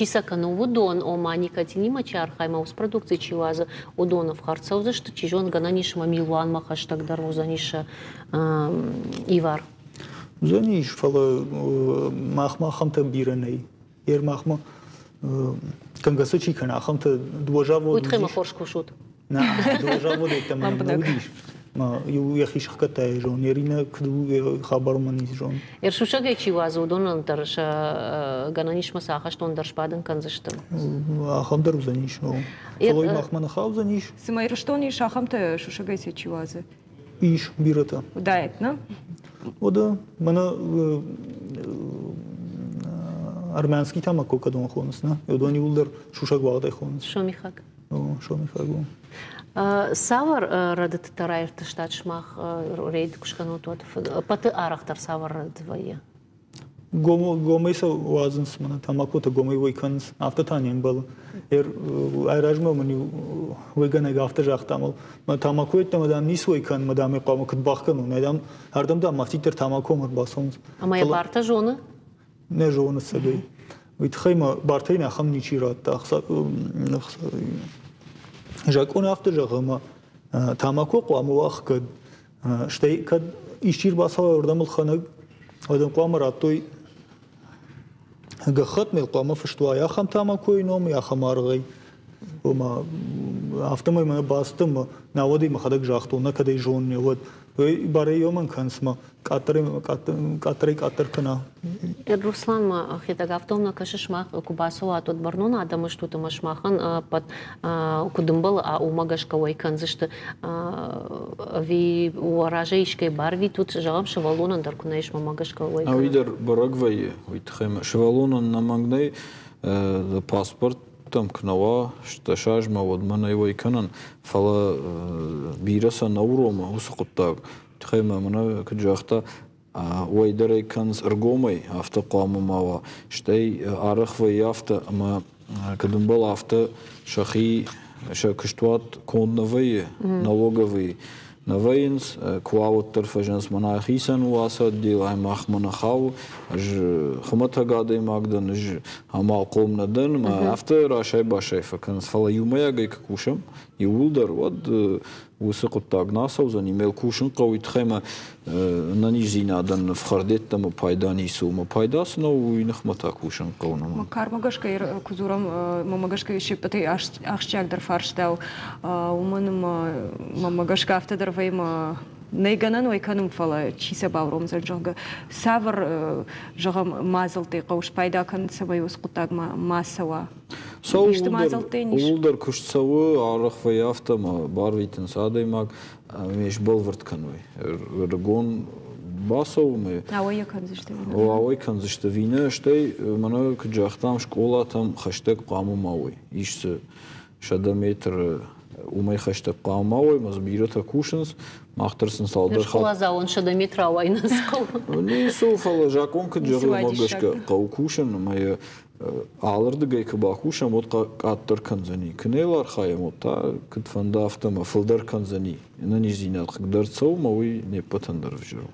сакану удон о маника тинима чархай маус продукции чиваза удонов харцау за что чижон гананиш мамилуан махаш так дару заниша ивар. Заниш фала махма хамта биреней. Махма кангаса чикана хамта дуажа вот. Утхема хоршкушут. На дуажа вот это мы будешь. Ма я хиш хкатай жон ерина кду хабар манис жон. Шушага чиваза удон дарша гананиш масаха что он даршпаден канзаштам. Хамдар заниш. Фала махма на хав заниш. Симайр что не шахамта шушага чиваза. Иш бирата. Дает, на? Ода мана армянский тамако кадон хонс на одони улдер шушак вадай хонс шомихак шомихак савар радат тараерт штат шмах рейд кушкану тот паты арахтар савар двое гомейса вазенс мана тамако та гомей вайканс автотанин бал айражма мани вайгана гафта жахтамал тамако это мадам нис вайкан мадам қама кд бахкану надам ардам да мафтитер тамако мар басонс ама я барта жона не жона сабей вит хайма бартайна хам ничи ратта жакон авта жахма тамако қама вах кд штей кд ишчир басава ардамал ханаг адам қама раттой гахат мел қама фштва я хам тамако ином я хамаргай وما أفتهم ما باستم نوادي ما خدك جاختو نكدي جون نواد برای يومن كنسما كاتري كنا Руслан ма хитагавтом на кашишмах кубасова тут барнуна адамы что то машмахан под кудымбал а у магашкавой канзышты ви уаражейшкой барви тут жагам шевалонан даркунаиш магашкавой а видер барагвай витхем шевалонан на магней паспорт там кнава что шажма вот мана его иканан фала бираса наврома усуқуттаг тхема мана кджахта ويدري كنز أرجومي أفتا قام ماوا شتى أرخ ويافتا ما كدم بال أفتا شخي شكشتوات كون نوي نلوجوي نوينس كواوت ترفجنس منا خيسن واسد دي لاي مخ منا خاو خمتها قاعدة ماقدن هما قوم ندن ما أفتا راشي باشي فكنز فلا يوميا جيك كوشم يولدر ود وسقط ناسا وزنيميل كوشن قوي تخيما نانيزينا دن فخردت تم بايداني سو ما بايداس نو وينخمتا كوشن قونا مكار مغاشكا كوزورم مغاشكا شيبتي اخشاك در فارشتاو ومن مغاشكا افتدر ويما Найганан ойканым фала чиса бавром заржалга. Савр жағам мазылты қауш пайда кан сабай осқутаг масава. Улдар күштсауы арық ваяфта бар витін садаймак меш болвард канвай. Рагон басау мы. Ауай канзышты вина. Ауай канзышты вина. Штай мана кджахтам школа там хаштаг қаму мауай. Ишсы шадаметр умай хаштаг қаму мауай. Мазбирата кушанс. Мақтырсын салдар хат. Школа заон шадаметр ауай на скол. Не софала жакон кджахы магашка қау кушан. Мая алырды гайка бакушам вот аттар канзани. Кнелар хаям вот та кытфанда автома фылдар канзани. Нани зинат қыгдарцау мауи не патандар вжиру.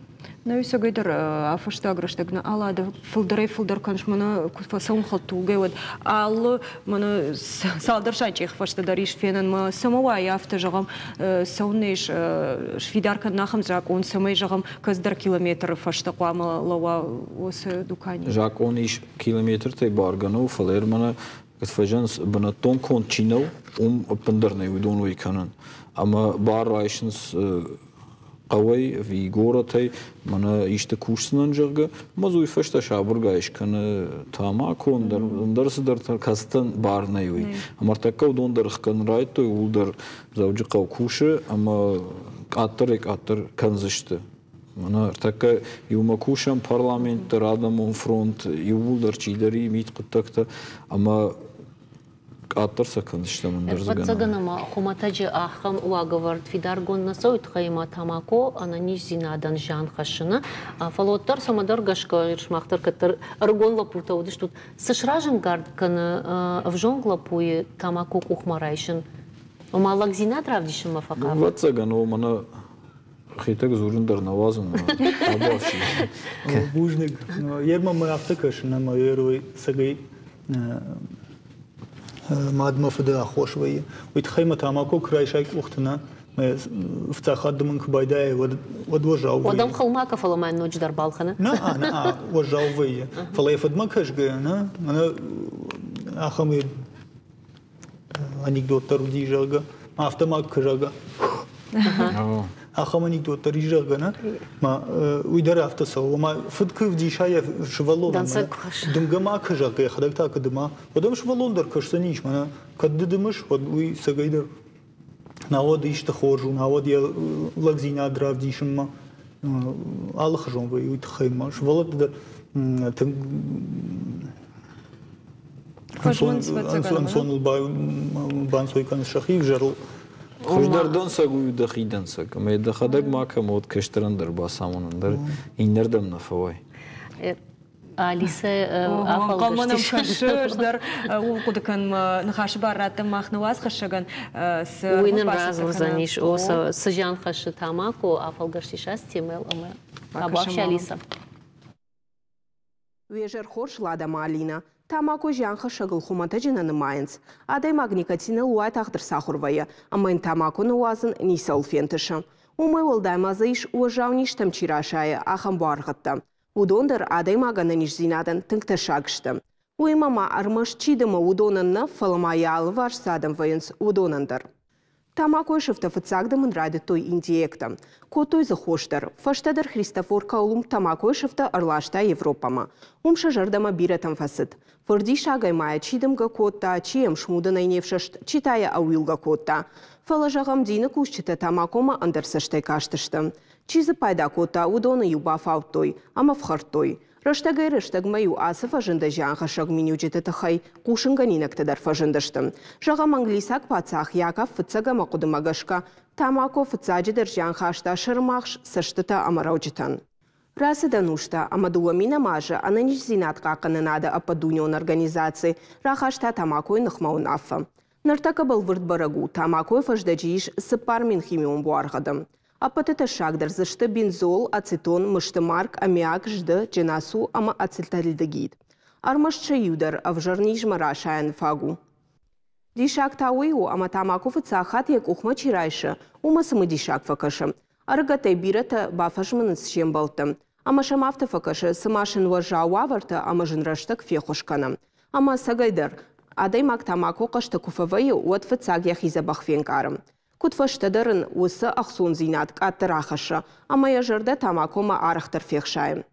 Ну и все гайдар афаштаграштагна алада фылдар канш мана кутфасаум халтугай вот алло мана салдаршачих фаштадариш фенан ма самова яфта жагам саунеш швидарка нахам жак он самай жагам каздар километр фаштaqama лава ос дукани жак он иш километр тай баргану фалер мана кутфажанс бана тон кончинау пандарнай видон уйканан ама бар райшнс قوي في غورتي منا يشتكوشسنن جرجا مازوي فشتا شابرغايش كان تاما كون درس در كاستن بارنايوي امرتكو دون در خكن رايتو ولدر زوجي قوكوشه اما اتر كنزشته منا ارتكا يوما كوشن парламент радамон фронт يولدر чидери мит قتكتا اما атырса каныштамын дырзгана. Ватсаганама хуматаджи ахам уаговард фидаргон насоит хайма тамако ананиш зинадан жан хашына. Фалоттар самадар гашка иршмахтар катар аргон лапурта удиш тут сашражен гард кана авжон лапуе тамако кухмарайшин. Умалак зинад равдишин мафака. Ватсагано мана хитак зуриндар навазан абавши. Бужник. Ерма ма автакашна ма ерой сагай مادم فدا خوش وی خیمه تاماکو کرایشای وقتنا افتخاد من کبایده ود وجاوی ودم خلما كفلا ما نوج در بالخنه نه وجاوی فلا يفد ما كشجع نه أنا أخمي أنيكدوتر ودي جاga أفتما كجاga أخم أنيكدوتر يجاga نه ما ويدر أفتسو وما فد كيف دي شايف شوالون دمجما كجاga خدك تا كدما ودم شوالون در كشتنيش منا كددمش ودوي سجيدر ناود يشتخورجون ناود لغزينا دراف ديشن ما الله خجون بي ويتخيم شوالد در تم أنسون البانسوي كان الشخيف جرو خوشدردان سگوی دخیدن سگ ما دخدک ما کمود کشتران در باسامون در این نردم نفوای Алиса قامنا مخشش در او قد کن نخاش بارات مخنواز خشگان وینن راز زنیش او سجان خش تاماکو افالگشتی شستیمل абаш Алиса ویژر خورش لادا مالینا تاماکو جان خشگل خمانتا جنان ماینز آدای ماگنیکاتینا لوای تاختر ساخورویا اما این تاماکو نوازن نیسال فینتشم умай волдай мазаиш уважавниш там чирашая ахам баргатта удондер адай магананиш зинадан тыңташагышты уймама армаш чидыма удонанна фаламаялы варсадам вайынс удонандар Тамакой шифта фацагдамын райды той индиекта. Котой захоштар. Фаштадар Христофор Каулум тамакой шифта арлашта Европама. Шажардама биратам фасыт. Фырди шагай мая чидымга котта, чием шмудана невшашт, читая ауилга котта. Фалажагам дина кушчита тамакома андерсаштай каштышты. Чизы пайда котта удона юба фаутой, ама вхартой. Раштагай раштагмаю асы фажында жанға шагменю жететахай, кушынганинактадар фажындышты. Жағам англисак пацах Яков фыцага мақудымагашка, тамако фыцаджидар жанға ашта шырмақш саштыта амараujитан. Расы данушта, амадуамина мажа, ананиш зинатка қанынада ападунион организации, рахашта тамакой нахмаун афа. Нартака был вырдбарагу, тамакой фаждаджиш сыпармин химион буаргадам. Апатыта шагдар зашты бензол, ацетон, мыштымарк, аммиак, жды, дженасу, ама ацеталидагид. Армашча юдар, авжарниж марашаян фагу. Дишак тауиу, ама тамаку фыцахат як ухма чирайша, умасымы дишак факаша. Аргатай бирата бафашманыз шембалты. Ама шамафта факаша, сымашын важауа варта, ама жынраштак фехушкана. Ама сагайдар, адай мак тамаку кашта куфавайы уат фыцаг яхиза бахфенкарым. Кутфаштадарын осы ақсон зинат аттырақышы, амая жырда тамакома арықтыр фекшайым.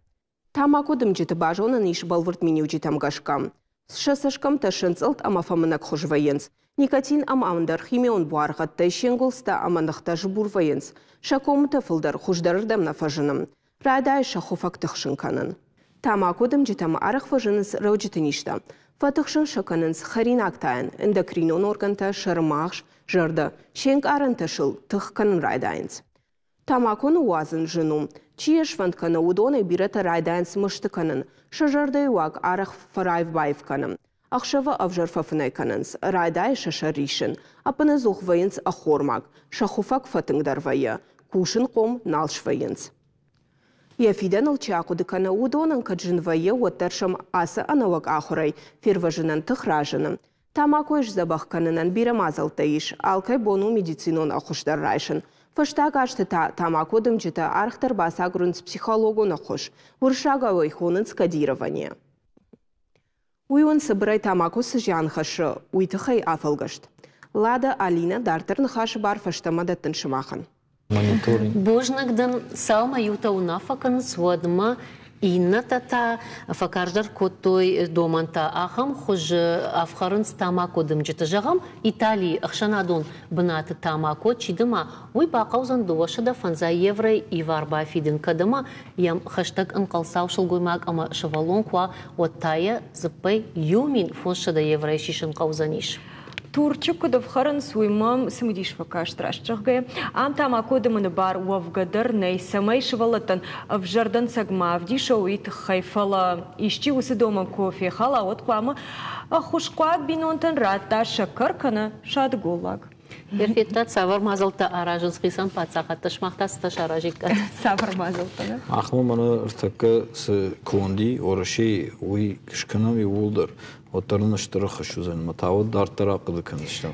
Тамако дымжеті бажонын иш балвырт менеуджи тамгашкам. Шасашкам ташынцылт амафамынак хожвайынс. Никотин амамдар химион буарғаттай шенгулста аманықта жыбурвайынс. Шакомыта фылдар хуждарырдам нафажыным. Райдай шахуфак тықшынканын. Тамако дымжетам арық фажыныз рауджетінішта. Фатықшын шаканынс харинактайын, эндокринон органта шармағш, жырды, шенг арынташыл тыққанын райдайынс. Тамаконы уазын жыну. Чиеш вантканы удоны бирата райдайынс мұштықанын. Шажырдай уаг арық фарайвбайвканын. Ақшавы авжарфафынайканынс. Райдай шашаришын. Апыны зуғвайынс ахормаг. Шахуфак фатыңдарвайы. Кушын қом налшвайынс. Яфидан алчақудыканы удонын каджынвайы оттаршым асы анавак ахурай. Ферважынын тұқражынын. Тамако еш забаққанынан бирамазалтайыш. Алкай бону медицинон ақұштар райшын. Фаштаг ашты тамако дымжеті арықтар баса грунц психологуны құш. Вұршагавай хонынц кадирование. Уйын сыбырай тамако сыжан хашы, уйтықай афалгашт. Лада Алина дартырн хашы бар фаштамада тыншымақын. Божнагдын салма юта унафакын сводма инна тата факардар коттой доманта ахам хуж афхарынс тамако дымжеті жағам Италии ақшанадон бынаты тамако чидыма уй бақаузан дуашыда фанза еврей и варба фидин кадыма ям хаштаг анқалсау шылгоймаг ама шавалон куа оттая зыппай юмин фоншыда еврей шишын қаузаниш. Турчук кудавхаран суймам сымдиш факаштрашчыгы. Ам тамако дымыны бар уавгадар ней самай шывалатан в жардан сагмавди шоуит хайфала ищи усы дома кофе хала от квама хушква бинонтан рата шакаркана шадгулаг. Ерфеттат савар мазалта аражынсқи сан пацақатта шмақтасыта шаражикка. Савар мазалта. Ахма мана ыртакка с конди ораши уй кишканам и вулдар. Оттарын ыштыры хышузан матавод дартара қыдыкын иштам.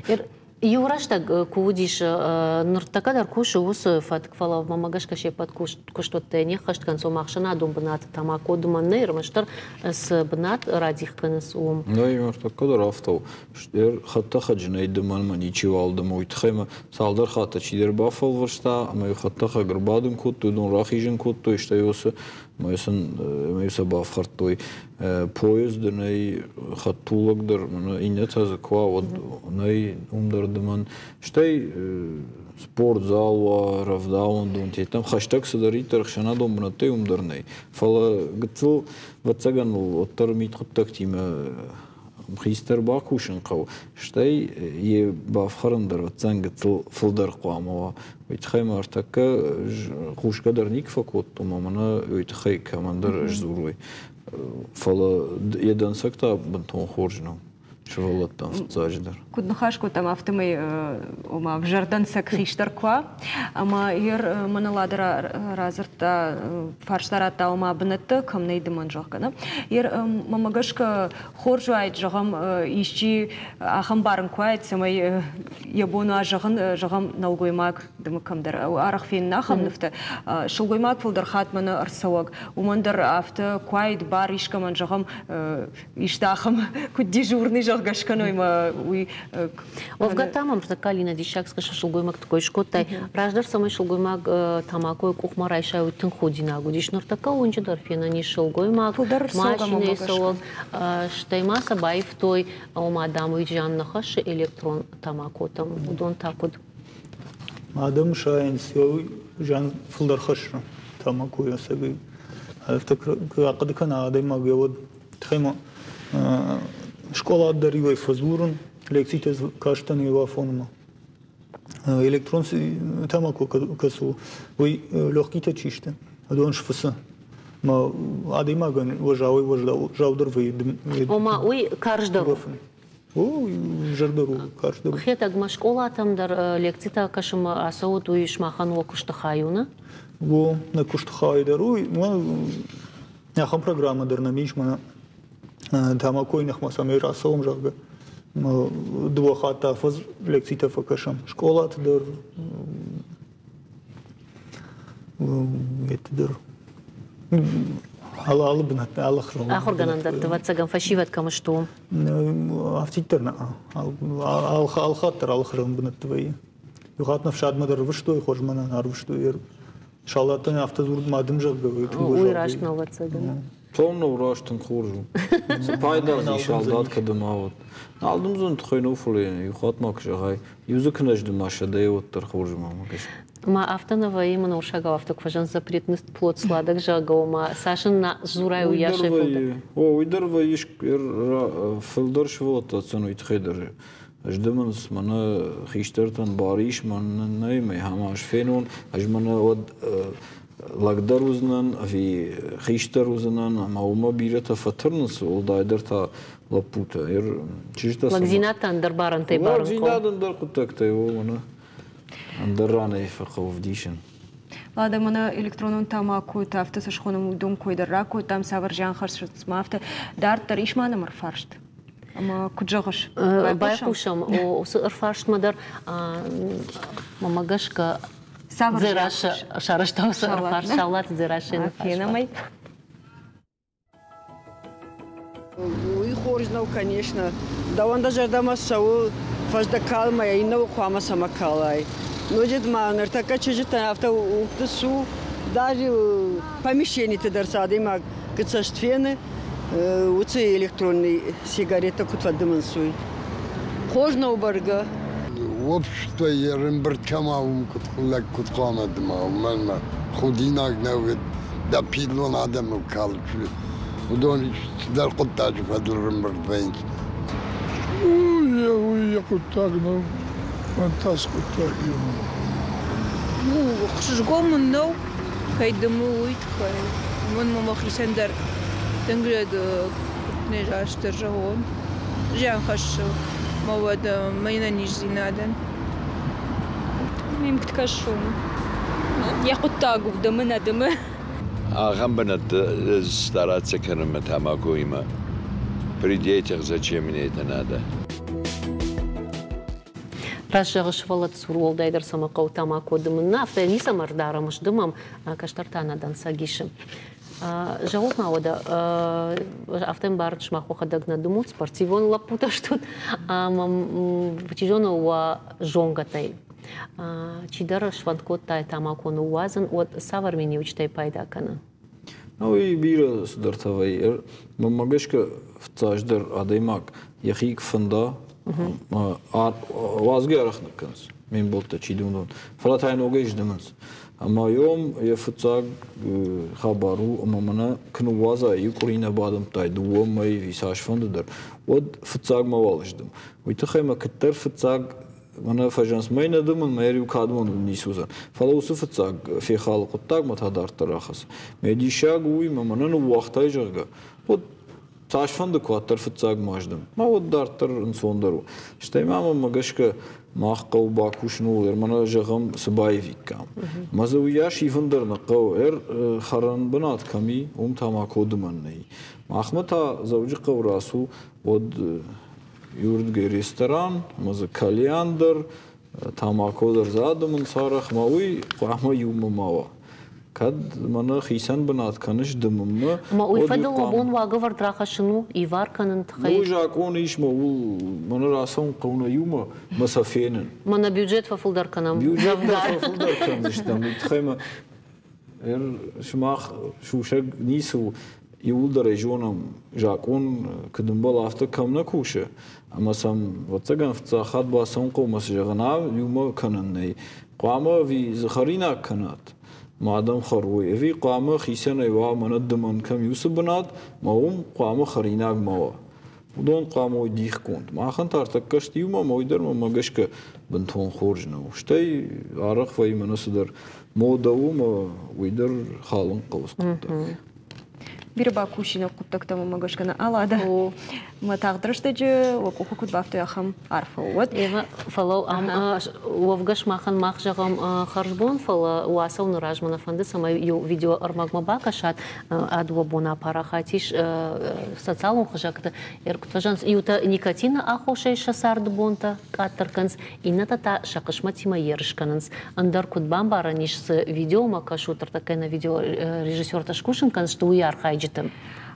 Юраштаг куудиш нұрттакадар кушы усы фатыкфалав мамагашка шепат куштотте не хашткан сомақшына дум бынат тамако думанны ирмаштар с бынат радихканыс ум. Да, нұрттакадар автау. Штер хатта хаджинай дыман маничи валдым уйтхайма салдар хатта чидер бафал варшта, ама хатта хагрбадым кутту, дун рахижин кутту, иштай осы Маюса бафхартой поезд ней хатулагдыр инет таза ква вот ней умдардыман штай спортзал ва равдаун дунти там хаштаг садаритер хшана домбнатей умдарней фала гцл вацаган оттар мит хуттак тима Христер бакушин қау. Штай е бафхарындар ватсан гцл фылдар қуамова. Өйтхай мартакка хушкадар никфа котту мамана өйтхай командар жзуруй. Фала едан сакта бантон хоржнам. Швалаттан заждар. Куднахашко там автомой ома в жардан сак хриштар ква, ама ер маналадра разарта фарштарата ома бнетта камней деманжакана. Ер мамагашка хоржуайт жагам ищи ахам барын квайт самай ябона жагам налгоймак демакамдар арахфин нахам нефта шулгоймак фулдар хатмана арсавак умандар авто квайт бар ишкаман жагам иштахам куд дежурный гашканой ма уй Овгатамам Калина Дишакска шулгоймак такой шкотай раждар самой шулгоймак тамакой кухмарайша уйтын ходина гудиш нуртака ончидар фена не шулгоймак машины сол штайма сабаев той ома даму иджанна хаш электрон тамако там удон такуд Адам шайнс жан фулдар хаш тамако ясаги افتكر قد كان هذا ما جود تخيم شكولا دريوي فزورن لكسيتز كاشتني وافونما إلكترون تماكو كسو وي لوحكيتا تشيشتن هدونش فسا ما عادي ما كان وجاوي وجاودر في وما وي كارجدرو او جردرو كارجدرو خيتاق ما شكولا там дар лекцита кашым асаут уй шмахан окуштахаюна Во на куштхайдеру ну яхам программа дернамиш мана тамакой нахмасам расом жага два хата фаз лекцита факашам школат дер это Алла бнат алхром ахорганандар твацаган фашиват камышту автитерна алхаттар алхром бнат твои يقعد نفشاد مدر رفشتو يخرج من نار رفشتو ير شالاتن автозур мадым жагы. Уйраш новаца, да. Томно ураштын хуржу. Пайдал шалдат кадымават. Алдымзын тхойнуфлы юхатмак жагай. Юзыкнаж дымаша даевоттар хуржу мамагаш. Ма автонова именно уршага автокважан запретный плод сладок жагау ма Сашин на зурай уяши филдер. О, уйдерва иш филдер шволата цену итхедер. Ждымынс мана хиштертан бариш ман наймай хамаш фенон ажмана од лагдar uznан ви хиштер узнан маума бирата фатернс олдайдерта лапута ер чишта лагзинатан дарбаран тай баран лагзинатан дар кутактай вона андаррана фақов дишен Лада мана электронун тамаку тафта сашхоном дум койдерраку там саваржан харшц мафта дартар ишмана марфаршт Ама куджагаш байкушам о сырфаршт мадар мамагашка Зераш шараштау сарфар шалат зерашин. Фенамай. Уй хоржнау, конечно. Да он даже дамасау фажда калма и на ухама самакалай. Но дед манер така чужита авто уктусу даже помещение ты дарсады маг кцаштфены уцы электронный сигарета кутвадымансуй. Хоржнау барга. Общество Еренберчамаум кутлек кутламадма, мама худинак навет да пидлон адам калчу. Удонич дар куттаж фадл Рембербейн. Я куттагну, фантас куттагну. Ну, хшжгом но, хайдему уйт хай. Мон мама хрисендер тенгред нежаш тержагон. Жан хаш مواد ماينا نيجي نادن يمكن تكشوم ياخد تاغو دمنا دم آخام بنت ستارات سكنم متاماكو إما بريديتر زاتشيمينيتا نادا Рашжагыш валат сурвол дайдар самакау тамако дымына авто не самардарамыш дымам каштартанадан сагишим. Жауап навода автом барыш махоха дагна думут спортивон лапута что почижону ва жонгатай чидара шванкот тай тамакон уазан от савармени учтай пайдакана. Ну и бира судартавай мамагашка вцаждар адаймак яхик фанда вазгерахнаканс мен болта чидун фалатай ногеш деманс Ама йом я фуцаг хабару амамана кнуваза юкурина бадам тай дуо май висаш фандудар од фуцаг мавалждым уйтахайма каттар фуцаг мана фажанс майна дымын майрю кадмон нисуза фалаусу фуцаг фи халқуттаг матадартарахас медишаг уй мамана ну вахтай жага од ташфанды кваттар фуцаг маждым ма од дартар инсондару штай мама магашка махқау бакушну ермана жагам сбаевикам мазауяш ивандер нақау харан банат ками тамако дманней махмата завжи қаврасу од юрдге ресторан маза калиандр тамако дар задамын сарах мауи қама юмамава кад мана хисан банат каныш дымымма ма уйфадыл обон вагавар трахашну ивар канын тхай уже акон ишма ул мана расон қауна юма масафенен мана бюджет фафулдар канам бюджет фафулдар канам иштам тхайма шмах шушаг нису юлда регионам жакон кдымбал авто камна куша амасам ватсаган фцахат басон қомас жагана юма кананней қама ви захарина канат مادام خروي في قامة خيسنا يوا مندمن كم يوسف بنات ماهم قامة خريناق موا ودون قامة يديخ كونت ما خنت ارتكشت يوما ما يقدر ما جشك بنتون خورجنا وشتي عرق في منصدر مودا وما ويقدر خالن قوس Бирба кушина куттакта мамагашкана алада. Ма тагдырштыжы окуху кутбафты ахам арфа. Вот. Ева фалау ам вовгаш махан махжагам харжбон фала уасау нуражмана фанды сама видео армагма бакашат адва бона парахатиш социалун хажакта эркутважанс юта никотина ахошей шасард бонта каттарканс ината та шакышматима ершкананс андар кутбам бараниш с видео макашутар такая на видео режиссер Ташкушинканс что уяр хайджитам.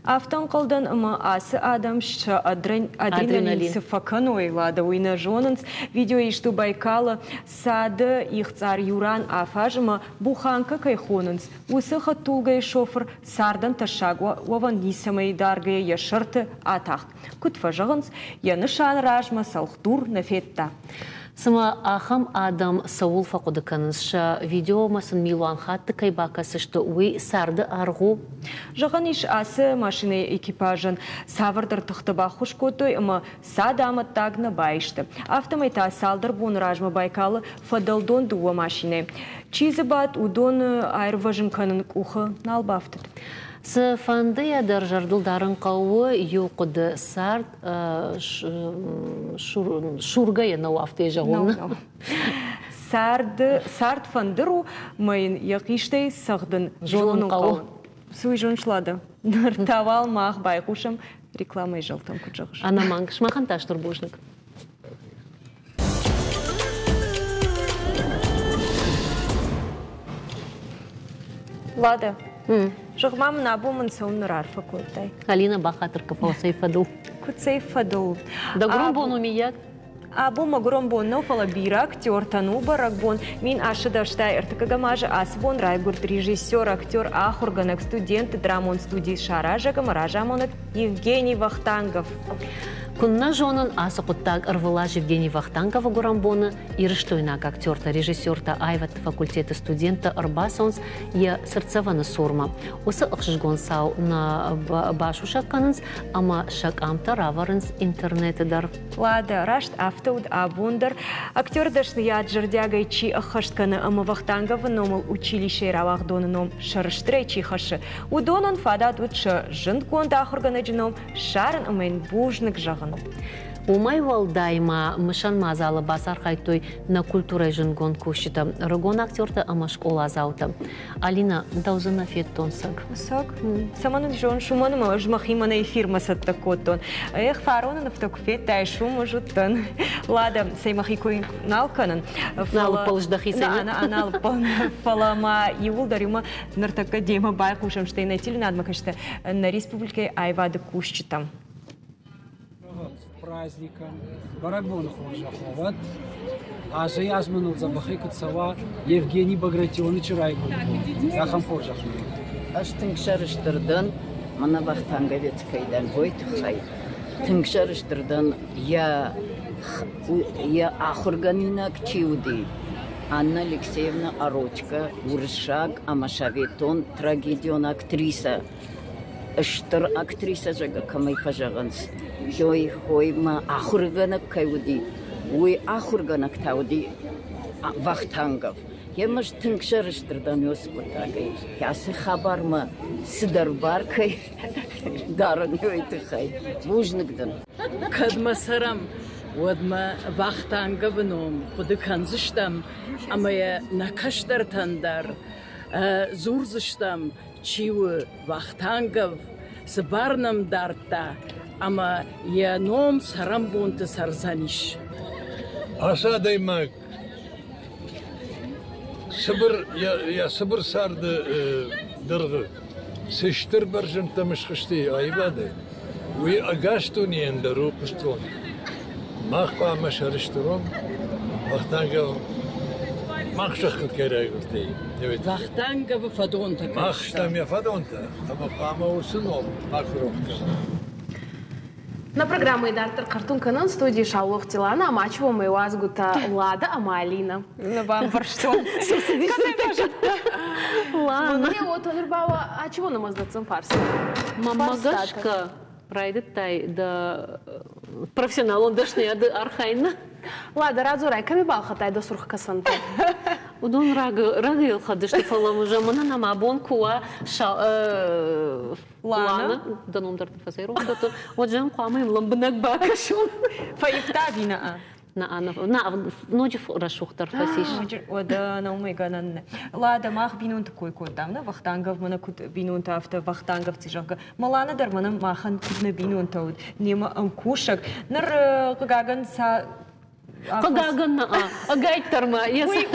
Автон қалдан ұма асы адам шы адреналин сыфаканой лада уйна жонынс. Видео ишту Байкала сады ихцар юран афажыма буханка кайхонынс. Усы хатулгай шофер сардан ташагва ваван нисамай даргая яшырты атақ. Күтфажығынс, яны шан ражма салхтур нафетта. Сама ахам адам Саул фақудыканынша видео масын Милуан хатты кайбакасы что уй сарды аргу. Жағын иш асы машины экипажын савырдыр тұқтыба хуш көтой, ама садамы тагна байшты. Автомайта салдыр бон ражма Байкалы фадалдон дуа машины. Чизы бат удон айрважын канын кухы налбафтыд. С фандыя държардыл дарын қауы юқыды сард шургая науафты жағуны. Сард фандыру майын яқиштай сағдын жолын қауы. Суй жоншлады. Нұртавал мақ байқушым рекламай жылтым күджіғыш. Анамаңғыш маған таштыр божнық. Лада. Жығмам набу мын сауын рарфа көттай. Алина бақатыр капау сейфадыл. Күт сейфадыл. Дагрон бону мияк? Абу магрон бонно фала бира актер тану барак бон. Мин ашыдаштай ыртыкага мажы асбон райгурт режиссер, актер ахурганак студент драмон студии шаражага маражамонат Евгений Вахтангов. Күнна жонын асы құттаг ырвыла Евгений Вахтангова Гурамбоны, ирыштойнак актерта, режиссерта Айват факультеты студента Арбасонс я сырцаваны сорма. Осы ұқшышгон сау на башу шакканынс, ама шак амта раварынс интернетыдар. Лада, рашт автауд абундар. Актер дашны яд жырдягай чи ықшыштканы ама Вахтангова номыл училище равахдоны ном шарыштрай чи хашы. Удонын фадат утшы жын конта ахырганы жыном шарын амайн бужнық жағын. Умай валдайма мышан мазалы басар хайтой на культурай жынгон кушита. Рыгон актерта ама школа заута. Алина, даузына феттон саг. Саг? Саманын жон шуманыма жмахимана эфир масатта коттон. Эх, фаронын вток феттай шумы жуттан. Лада, сеймахикой налканын. Налы палыждахи сәне? Аналы палама иулдарима нартака дема бай кушам штейна тилі надмакашта на республике Айвады кушчитам. Праздником, барагбонов Рожаховат, а же я зманул забахай кацава Евгений Багратионович Райгул. Я хам Рожахов. Аш тыңшарыштырдан, мана Вахтанговецкайдан бойтықсай. Тыңшарыштырдан я ахурганинак чиуди. Анна Алексеевна Арочка, Уршак, Амашаветон, трагедион актриса. Штыр актриса жага камай фажаганс. Жой хой ма ахурганак кайуди. Уй ахурганак тауди Вахтангов. Емаш тыңшарыштырдан өскутагай. Ясы хабар ма сыдар баркай. Дарын өйтіхай. Бужныкдан. Кадмасарам. Одма Вахтанговном подыканзыштам. Амая накаштар тандар. Зурзыштам. Чивы Вахтангов с барном дарта, ама я ном сарамбонты сарзаниш. Асадай мак. Сыбыр, я сыбыр сарды дыргы. Сыштыр баржын тамышқышты айбады. Уи агастун ендеру кустун. Махпа машарыштыром. Вахтангов махшахт керегуртей. Вахтангов фадонта. Махштам я фадонта. Ама пама усыном махрохта. На программу «Идартер Картун Канон» студии Шаулов Тилана, Амачева, Майуаз Гута, Лада, Амалина. Ну, вам борштон. Ладно. Мне вот Анурбава, а чего нам оздаться фарси? Мамагашка. Прайдет тай да профессионал он дашне да архайна. Лада радзурай ками балхатай да сурх касанта. Удон рагил хадыш ты фалам уже мана нам абон куа лана да номер фазеру да то вот жем куамы ламбнак бакашон. Фаифтавина. На ночь расшухтар фасиш. Ода на умеганан. Лада мах бинун такой котам на Вахтангов мана кут бинун тафта Вахтангов тижага. Малана дармана махан кутна бинун тауд. Нема анкушак. Нар каган са قاقنا قايتر ما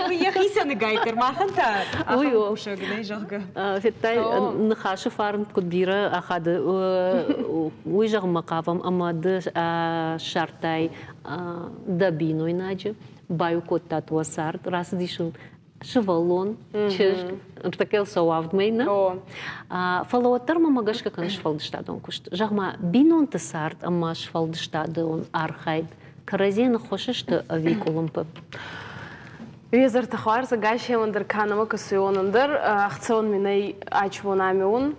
ويا خيسان قايتر ما خنتا ويو شغلي جهك في التاي نخاش فارن كبيرة أخذ ويجغ مقافم أما د شرطاي دبينو يناجي بايو كوتات وسارت راس ديشون شفالون تشج ارتكل سوافد مينا فلوتر ما ماغاش كان شفالدشتادون كشت جغما بينون تسارت أما شفالدشتادون أرخايد كرازين خوششت أفيكولم بب ويزر تخوار سجاش هم در كانوا كسيون در أختصون مني أجمعون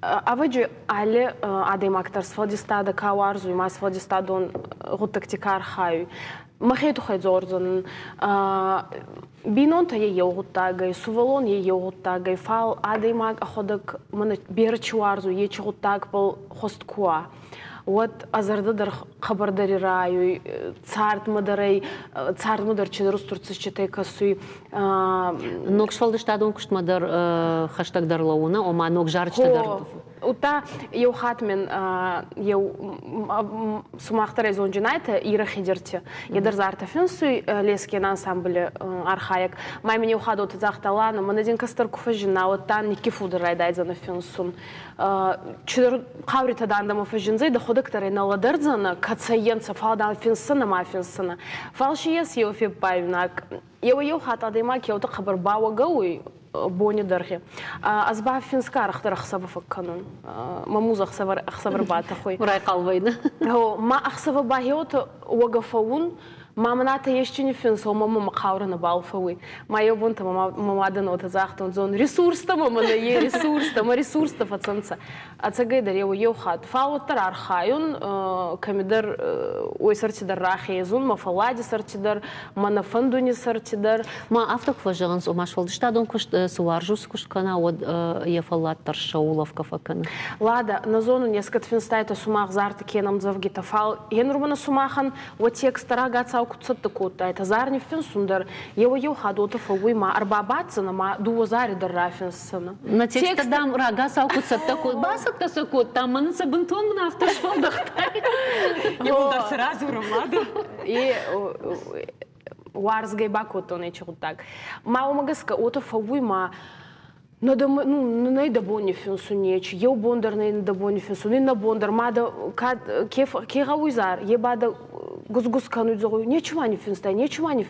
أوجه على عدم أكتر سفادي استاد كوارز وما سفادي استادون غوت تكتكار خاي ما خيتو خيت زورزن بينون تي يوغوتاغي سوفالون يوغوتاغي فال عدم أخذك من بيرتشوارزو يچغوتاغ بل خستكوا вот азардыдыр хабардари раю царт мыдар чедерус турцис чете касуй нокшвалдыштадон куштмадар хаштагдар лауна ома нок жарчтадар ута еу хатмен еу сумахтар изонжинайта ира хидерти едер зарта финсуй лескен ансамбле архаек маймен еу хадот захталана манадин кастар куфажина вот тан никифудер райдайзана финсун чедер қаврита дандама фажинзай да ходактар на ладерзана кацаенца фалдан финсана ма финсана фалшиес еу фи пайнак еу хата демак еу та хабар бауа гауи بوني درخي أصبح فينسكا أختار أخسبه فكانون مموز أخسبر بات أخوي وراي قلبين هو ما أخسبه باهيوت وقفون ما مناته يشتني فينسو ماما مقاورنا بالفوي ما يبون ماما دنا وتزاحتون زون ريسورس تما من ريسورس تفتنسا أتسجى دري ويوخات فاوتر أرخايون كمدر ويسرت در راخي زون ما فلادي سرت در ما نفندوني سرت در ما أفتك فجانس وما شفلدشتادون كشت سوارجوس كشت كنا ود يفلات ترشاولف كفكنا لادا نزونو نيسكت فينستايتا سумах زارت كينام زفجي تفال ينربنا سумахан وتيكست راجات كتسد كوتا تزارني فين سندر يو خدوته فوي ما أربع باتنا ما دو زاري درافين السنة نتيجة دام راجع ساو كتسد كوت باسك تسكوت تامن سبنتون من أفتش فضختاي يبغى سراز ورمادة وارز جاي باكوتون يشوف تاك ما هو مجسك أوته فوي ما не да бони финсунеч, eu бондар не да бони финсуни на бондар, мада кеф кегауизар, ебада гус кануизогу, нечего не финстай, нечего не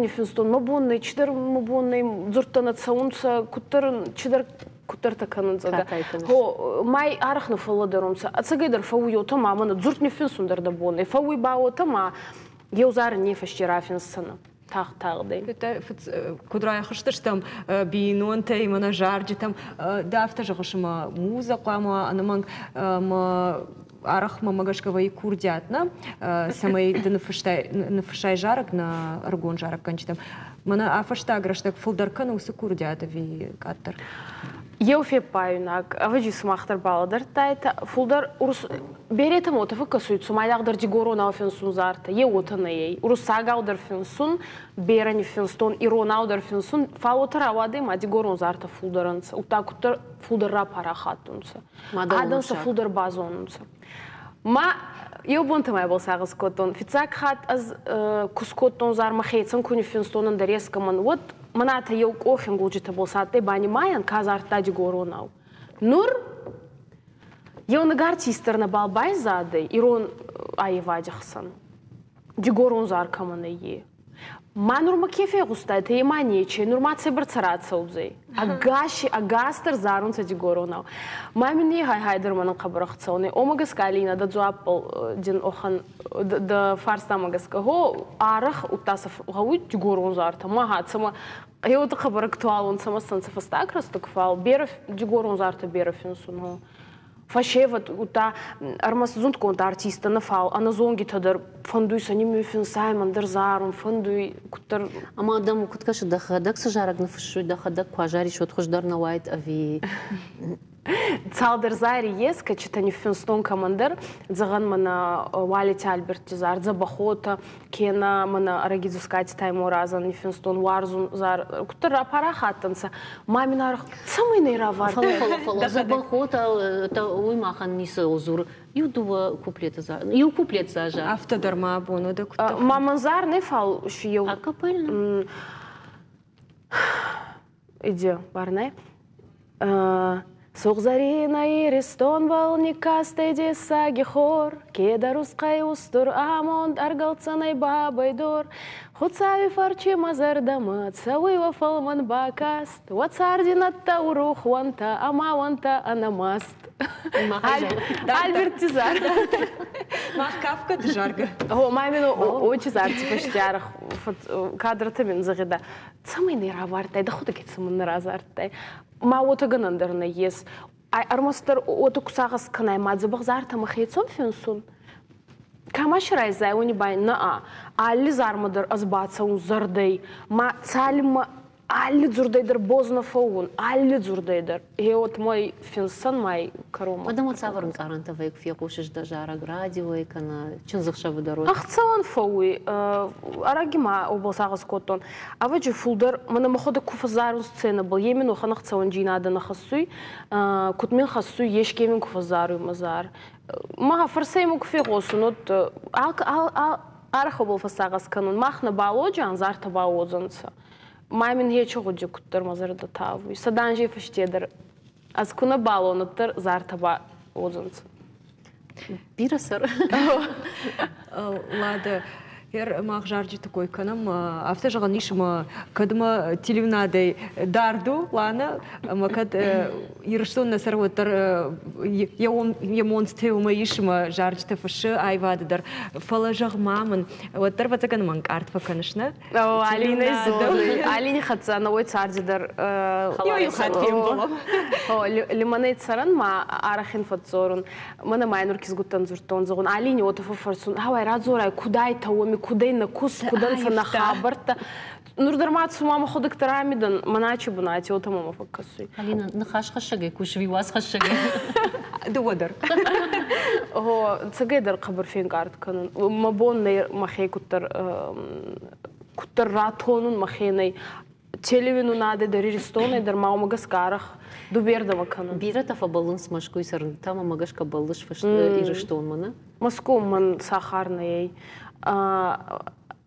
финстон, мабонный, чидер мабонный, зуртанат саунца, кутер таканунзага. Хо май арахна фаладерумца, ацагайдар фауйо тама, мана зуртни финсундар да бонный, фауй бао тама, еузар не фашчера финсана. تاغدي كدراي خشتشتم بينون تي منا جارجي تم دافتا جخش ما موزقا ما انا من ما арах мамагашкавай курдятна самай нефшай жарак на аргон жарак канчтам мана афашта граштак фулдаркан усы курдята ви каттар Еуфе пайнак, аваджи сумахтар баладар тайта, фулдар урус беретам отафы касует сумайдагдар дигорона офенсун зарта, еутана ей, урус сагаудар фенсун, берани фенстон, иронаудар фенсун, фалотар авады ма дигорон зарта фулдаранца, утакутар фулдарра парахатунца, аданса фулдар базонунца. Ма يوبونت ما يبغى ساقس كوتون في تاك خات از كوسكوتون زار مخيتسن كوني فينستون دريس كمان ود مناته يو كوخن جوجي تبوسات باني مايان كازار تاج غوروناو نور يو نغارتيستر на балбай заде ирон айваджахсан дигорон зар каман ие манур макефе густай те манече нурмаце берцарацаудзе агастер зарун се дигоронау мамини хайдер манан қабрахцоне омагас калина да жуапл дин охан да фарстамагас го арах утасов гауи дигорон зарта махацама eu te خبر actual on sama stanza fastakras to kval bera dигорон зарта bera finsuno Фашеват ута армас зунд конт артиста на фал, а на зонги тадыр фандуй саними финсайман дерзарум фандуй кутер. Ама адам куткаш дахадак сажарак на фашуй дахадак кважари шот хождар на вайт ави Цалдер Зари есть, качетани Финстон командир, заган мана Валити Альберт Тизар, Забахота, Кена мана Арагидускать Тайму Разан, и Финстон Варзун Зар, кутера парахатанца, маминар самый нейравар. Забахота, это уймахан нисы озур. Юдува куплет за, ю куплет за жа. Автодарма абону да кутер. Маманзар не фал шиел. А капельно. Иди, барне. Соғзарина ерестон волника стеде саги хор, кедарускай устур амонд аргалцанай бабайдор, хуцави фарчи мазардамат, савы вафалман бакаст, вацардинат тауру хванта, амаванта анамаст. Альберт Тизар. Махкавка джарга. О, мамину очень зарти паштярах кадрата мен загида. Самый неравартай, да хута кет самый неразартай. Ма отаганандарна ес. Армастар отуксагас канай мадзабах зарта махейцон финсун. Камаш райзай уни бай на алли зармадар азбаца ун зардей. Ма цалима алли дзурдайдар бозна фаун, алли дзурдайдар. И вот мой финсан май карома. Потому цаварн каранта вейк фиакушиш дажара градио экана чынзыкша выдарой. Ах цаван фауи арагима облсагас коттон. А ваджи фулдар мана махода куфазарун сцена был. Емин уханах цаван джинада на хасуй. Кутмин хасуй ешкемин куфазару мазар. Маха фарсейму куфигосун от арха был фасагас канун. Махна балоджан зарта баозанца. Мамин хечо гуджи куттар мазарда тавуй. Саданжи фаштедер. Аз куна балонаттар зартаба озанц. Пирасар. Лада. Ер махжарджи такой канам. Афта жаган ишма кадма телевнадай дарду лана. Макад ирштон насарватар ямонстеума ишма жарджта фаши айваддар. Фалажаг маман. Ваттар ватаган манкарт факанышна. Алина изолы. Алина хатсана ой цардидар. Лиманей царан ма арахин фатсорун. Мана майнур кизгуттан зуртон зогун. Алина отофа фарсун. Хавай радзорай кудай тауми кудай на кус кудан на хабарта. Нурдармат сумама ходик тарамидан маначи бунати отамама факасуй. Алина нахаш хашаге кушви вас хашаге. Дуадар. О цагайдар хабар фин карт канун. Мабон не махей куттар ратонун махейней телевину наде дари ристоне дар маумагас карах дубердама канун. Бирата фабалун смашкуй сарн тама магашка балыш фаш ирштон мана. Москва ман сахарный.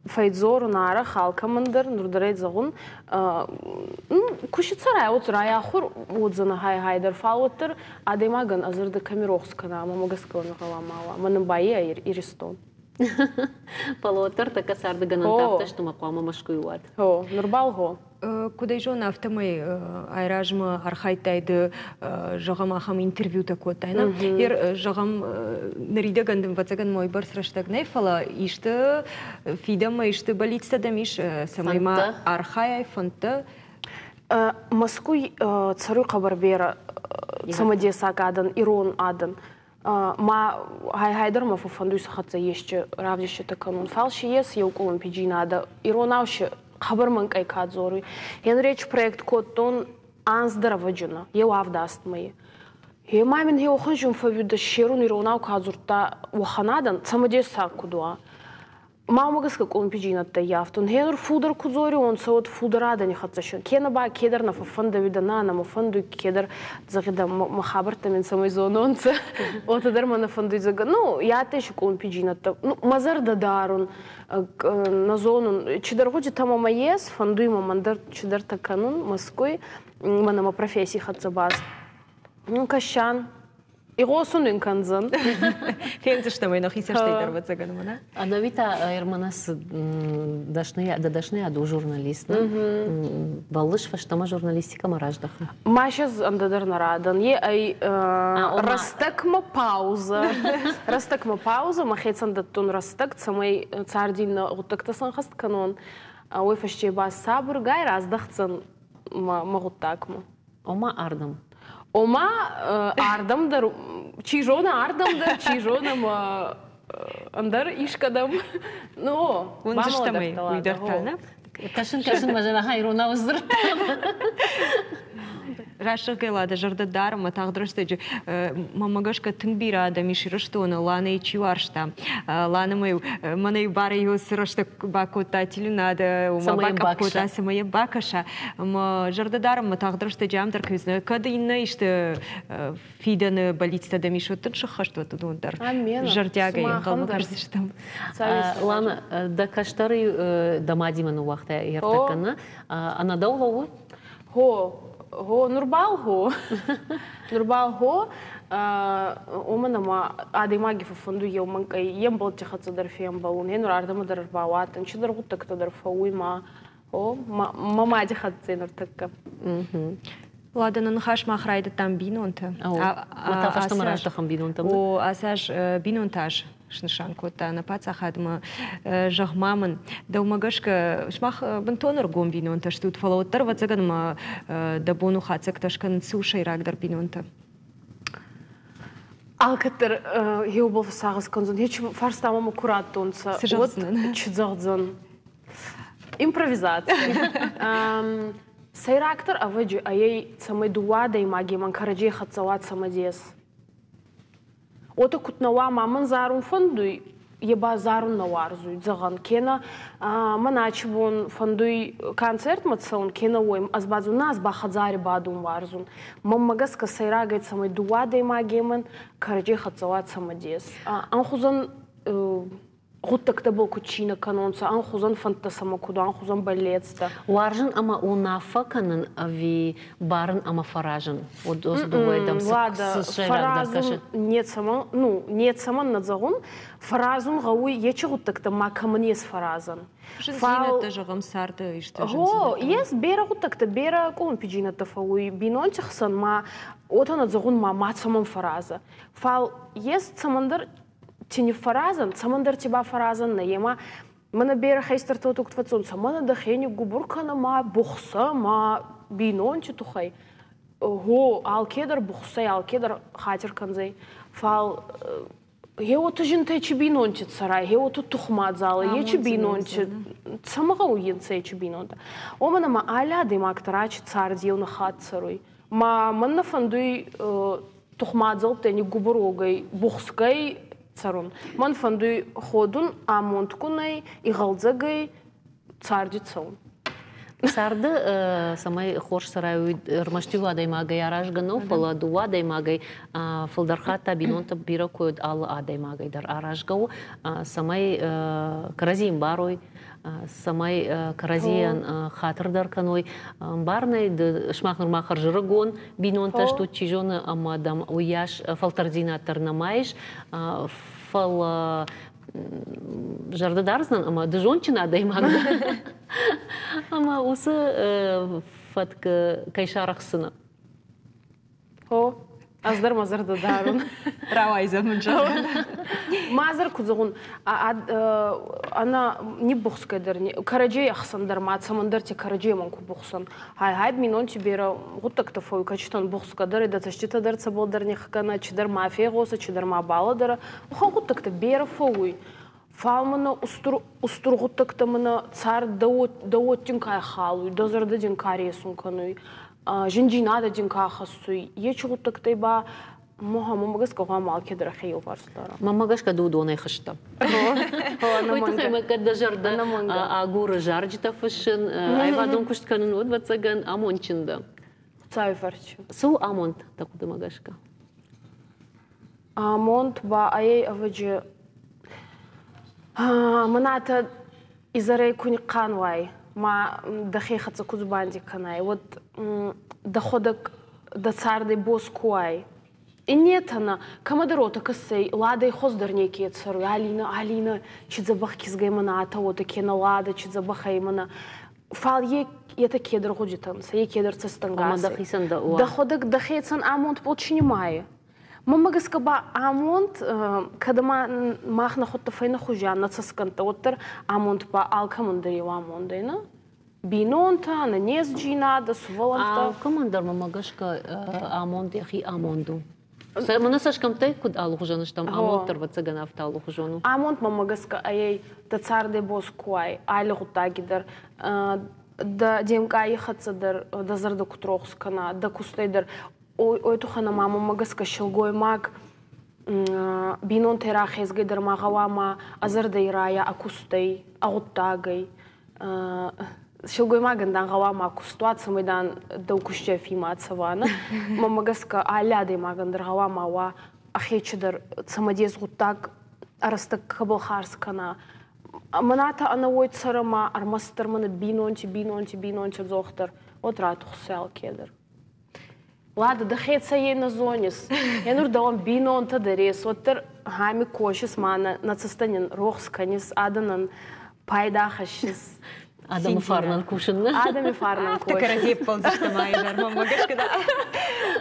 Файдзору нара халка мандар нурдарей загун кушицарай от рая хур отзана хайдар фалоттер адемаган азырда камерохскана мамагаскана галамала манын байы иристон палоттер така сарды ганантафта что мақама машкуйват о нурбалго кудай жон автомай айражма архайтайды жағам ахам интервью такой тайна ер жағам нарида гандым ватаган мой бар сраштагнай фала иште фидама иште болица дамиш самайма архай фонта Москвой царю кабарбера самодеса адан ирон адан ма хайдар ма фондуй сахатса еще равдище таканун фалши ес еукулун пиджинада иронауше хабарман кай кадзору. Я реч проект коттон анздраваджина. Я авдаст мои. Я мамин я уханжум фавида шерун иронау кадзурта уханадан самодеса кудуа. Мамагас как он пиджината яфтун. Хенур фудер кудзори он саот фудерада не хатсашен. Кена ба кедер на фанда видана на фанду кедер загида махабарта мен самой зононца. Вот адар мана фанду зага. Ну я теж он пиджината. Ну мазар дадарун на зону. Чидар ходи там маес фанду има мандар чидар таканун Москвой манама профессии хатсабас. Ну кашан. Игосун инканзан. Фенте что мы нахи саштайдар ватсаган мана. Анавита ерманас дашны аду журналист. Балыш фаштама журналистика мараждах. Машаз андадар нарадан. Е ай растакма пауза. Растакма пауза. Махецан даттун растак. Самай цардин гуттактасан хаст канон. Ой фашче бас сабур гай раздахцан магуттакма. Ома ардам. Ома ардамдар, чижона ардамдар, чижона андар ишкадам. Ну, унзаштамай уйдартана. Кашин мажана хайрона уздыр. Рашагела да жардадара матагдрыстыжы мамагашка тыңбира да миширыштоны ланы чуаршта. Ланы мы маны бары юсырышты бакота тилинада бакота самая бакаша. Ма жардадара матагдрышты жамдар кызны кадыйны иште фиданы болитста да мишоттын шахаштва тудундар. Жардягай қалмакарсыштам. Лана да каштары дамадиману вақта ертакана. Ана даулауы? Ho normal ho omana ma ademagi fundu yom yem bol txatsa dar fiem balun hen arda ma dar bawat en chidar gutak dar fawi ma ma txatsa nurtakka Ладно, нахаш махрайда там бинонта. Матафашта марашахам бинонта. О, асаш бинонтаж. Шнышанку та на пацахадма жахмамын. Да умагашка шмах бентонер гом бинонта штут фалоттар вацаганма да бону хацак ташкан сушай рагдар бинонта. Алкатер heel сагас конзон хеч фарстама мукурат тонца. Вот чидзагдзон. Импровизация. Сайрактор аваджи ай самай дуада и маги ман караджи хатсават самадес. Ота кутнава маман зарун фандуй еба зарун наварзуй заган кена маначбон фандуй концерт матсаун кена уем азбазу нас бахадзари бадун варзун. Маммагаска сайрагает самай дуада и маги ман караджи хатсават самадес. Анхузан Гуттакта был кучина канонца, анхузан фантасама куду, анхузан балетста. Варжан ама унафа канан ави баран ама фаражан. Вот оздуй там Лада, фаразун нет сама надзагун, фаразун гауи ече гуттакта макаманес фаразан. Жинзина тоже гамсарда иште жинзина. О, ес бера гуттакта бера колон пиджина тафауи бинончахсан ма ота надзагун ма мацаман фараза. Фал ес самандар Тени фаразан, самандар тебя фаразан на ема. Мана бера хайстар тотук твацун, самана да хени губуркана ма бухса ма бинончи тухай. Го алкедар бухсай, алкедар хатер канзай. Фал Хеото жинте чи бинончи царай, хеото тухмадзала, е чи бинончи, самага уйенце чи бинонта. Омана ма аля демак тарачи цар дьевна хат царуй. Ма манна фандуй тухмадзал тени губурогай, бухскай царун. Ман фандуй ходун амонткунай и галзагай царди цаун. Сарды самай хош сарай рмаштива даймагай аражгано фаладуа даймагай фалдархата бинонта бира койд ал адаймагай дар аражгау самай каразим барой самай каразиян хатырдар каной барнай шмахнур махар жыргон бинонта что чижона амадам уяш фалтардинатор намаиш фал жардадарзнан ама дежончина даймагда ама усы фатка кайшарахсына О, аздар мазарда дарун. Равайза мунжа. Мазар кузугун ана не бухская дарни. Караджей ахсандар мацамандар те караджей манку бухсан. Хай минон тебе вот так тафой качтан бухска дар да защита дар цабол дар не хакана чидар мафия госа чидар мабала дар. Вот так та бера фой. Фалмана устургут так та мана цар даот тинкай халуй, дозарда динкари сункануй. Жинджина да динка хасуй. Ечу так та ба мамагас кога малке дар хейл варстара. Мамагаш каду донай хашта. Ойта хайма када жарда агура жарджита фашин айвадон куштканын од вацаган амончинда. Цай фарчи. Су амонт такуда магашка. Амонт ба ай аваджи маната изарей куни канвай. Ма дахи хаца кузбанди канай. Вот доходок до царды бос куай. И нет она, камадорота косей, лада и хоздар некие цару. Алина, чит забахки с гаймана, а того таки на лада, чит забахаймана. Фал е таки дорогудитанца, е кедр цестангасы. Доходок дахейцан амонт полчинимае. Мамагаскаба амонт, когда махна хотта файна хужа на цасканта, оттер амонт па алкамандари амондайна. Бинонта, на незджина, да суваланта. Алкамандар мамагашка амонт яхи амонду. Мана сашкам тай куд алухужаныш там амонт тарвацаган авта алухужану. Амонт мамагаска ай та царде бос куай, али гутагидар. да демка ихатсадыр, да зарды кутрохскана, да кустайдыр. Ойто хана мама магаска шилгой маг, бинон терахезгайдыр магавама, азарда ирая акустай, агуттагай. Шилгой маган гавама акустуаца майдан да укушча фимацавана. Мамагаска алядай маган гавама ва ахечидыр самадез гуттаг арастак кабалхарскана. Маната ана ойт сарама армастыр мана бинонти зохтар. Вот рату хсел кедр. Ладно, да хеца ей на зонис. Я нур давам бинонта дарес. Вот тер хами кошис мана нацастанин рохсканис аданан пайдахашис. Адам фарнан кушин. Адам фарнан кушин. Так разъеб ползашта майжар, мамагашка да.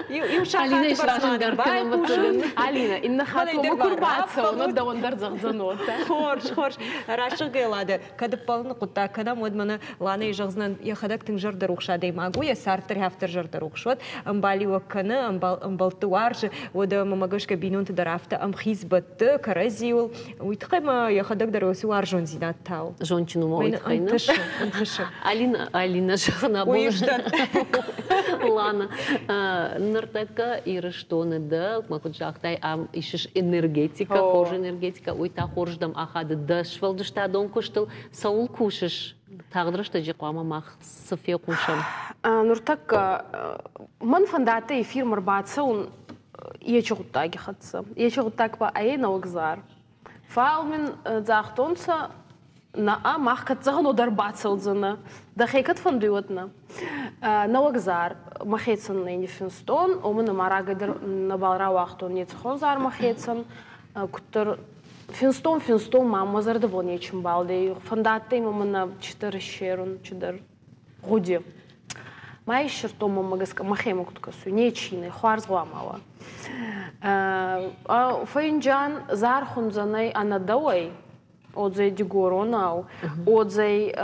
Алина ишрашын гаркана мутсулин. Алина, инна хату курбаца, но да он дарзах занота. Хорш. Рашық гелады. Кадып балыны құтта, кадам одманы ланы ижағзынан яхадак тың жырды рухшады магу, я сартыр хафтыр жырды рухшуат. Амбали уакканы, амбалтуаржы, ода мамагашка бинонты дарафта, амхиз бытты, каразиул. Уйтқайма яхадак даросы уаржон зинаттау. Жончину ма уйтқайны. Алина жығына бұл. Лана. Ныртака ирыштоны да, макут жақтай ам ишиш энергетика, хорж энергетика, уйта хорждам ахады да швалдышта дон куштыл, саул кушиш, тағдырышта жиқвама мақ сыфе кушам. Ныртака, ман фандаты эфир марбатса, он ечі ғуттаги қатса. Ечі ғуттаг ба айна оғзар. Фаалмен зақтонса, на мах катзаган ударбацалзана, да хейкат фандуотна. На вокзар махетсан на Финстон, омана марагадер на балра вахтон нет хонзар махетсан, кутер Финстон мама зарда вон нечем балде, фандаты мамана 4 шерун 4 годи. Май шерто мамагаска махема куткасу нечины хварзгвамала. Фаинджан зар хонзанай анадавай. Отзай дигоронау, отзай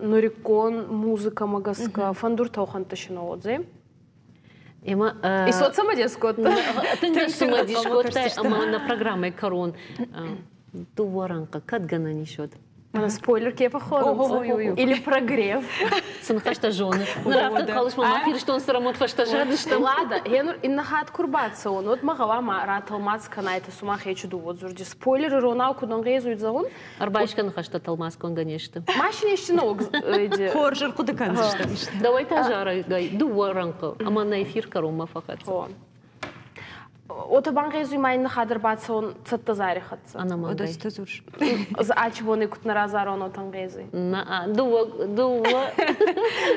нурикон музыка магаска, фандур таухан ташина отзай. И сот самодес кот. Ты самодес кот, ама на программе корон. Дуаранка, кадгана несет. Спойлер кепа ходом. Или прогрев. Сынхашта жены. Наравта қалыш мама фир что он сарамот фашта жады что. Лада, енур инна хат курбатса он. Вот магавама раталмац канайта сумах ечу вот зурди. Спойлер ронау кудон гейзует за он. Арбайшка нахашта талмаз конгонешты. Машине еще ног. Хоржер куда канзышта. Давай тажара гай. Дуаранка. Ама на эфир карома фахатса. Ота бангезу майна хадр батса он цатта зарихатса. Ана магай. Ода стазуш. За ачбоны кутна разарон отан гези. На дуа.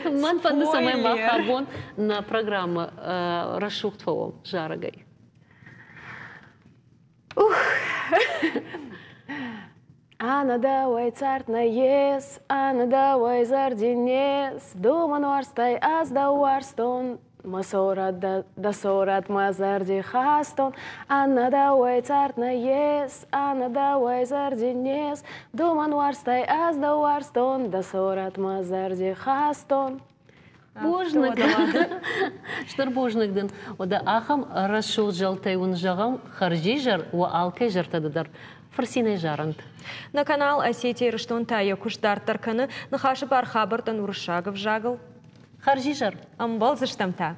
Ман фанды самай махабон на программа расшухтвало жарагай. Ана давай царт на ес, ана давай зардинес, думан варстай аз да варстон. Масорат да сорат мазарди хастон, ана давай царт на ес, ана давай зардинес, думан варстай аз да варстон, да сорат мазарди хастон. Божнагден. Штар божнагден. Ода ахам расшул жалтай он жағам, харжи жар, уа алкай жартадыдар. Фарсинай жарант. На канал Осетия Рыштон тая куштар тарканы, нахаши бар хабартан уршагов жагал. Харжи жар. Амбал заштамта.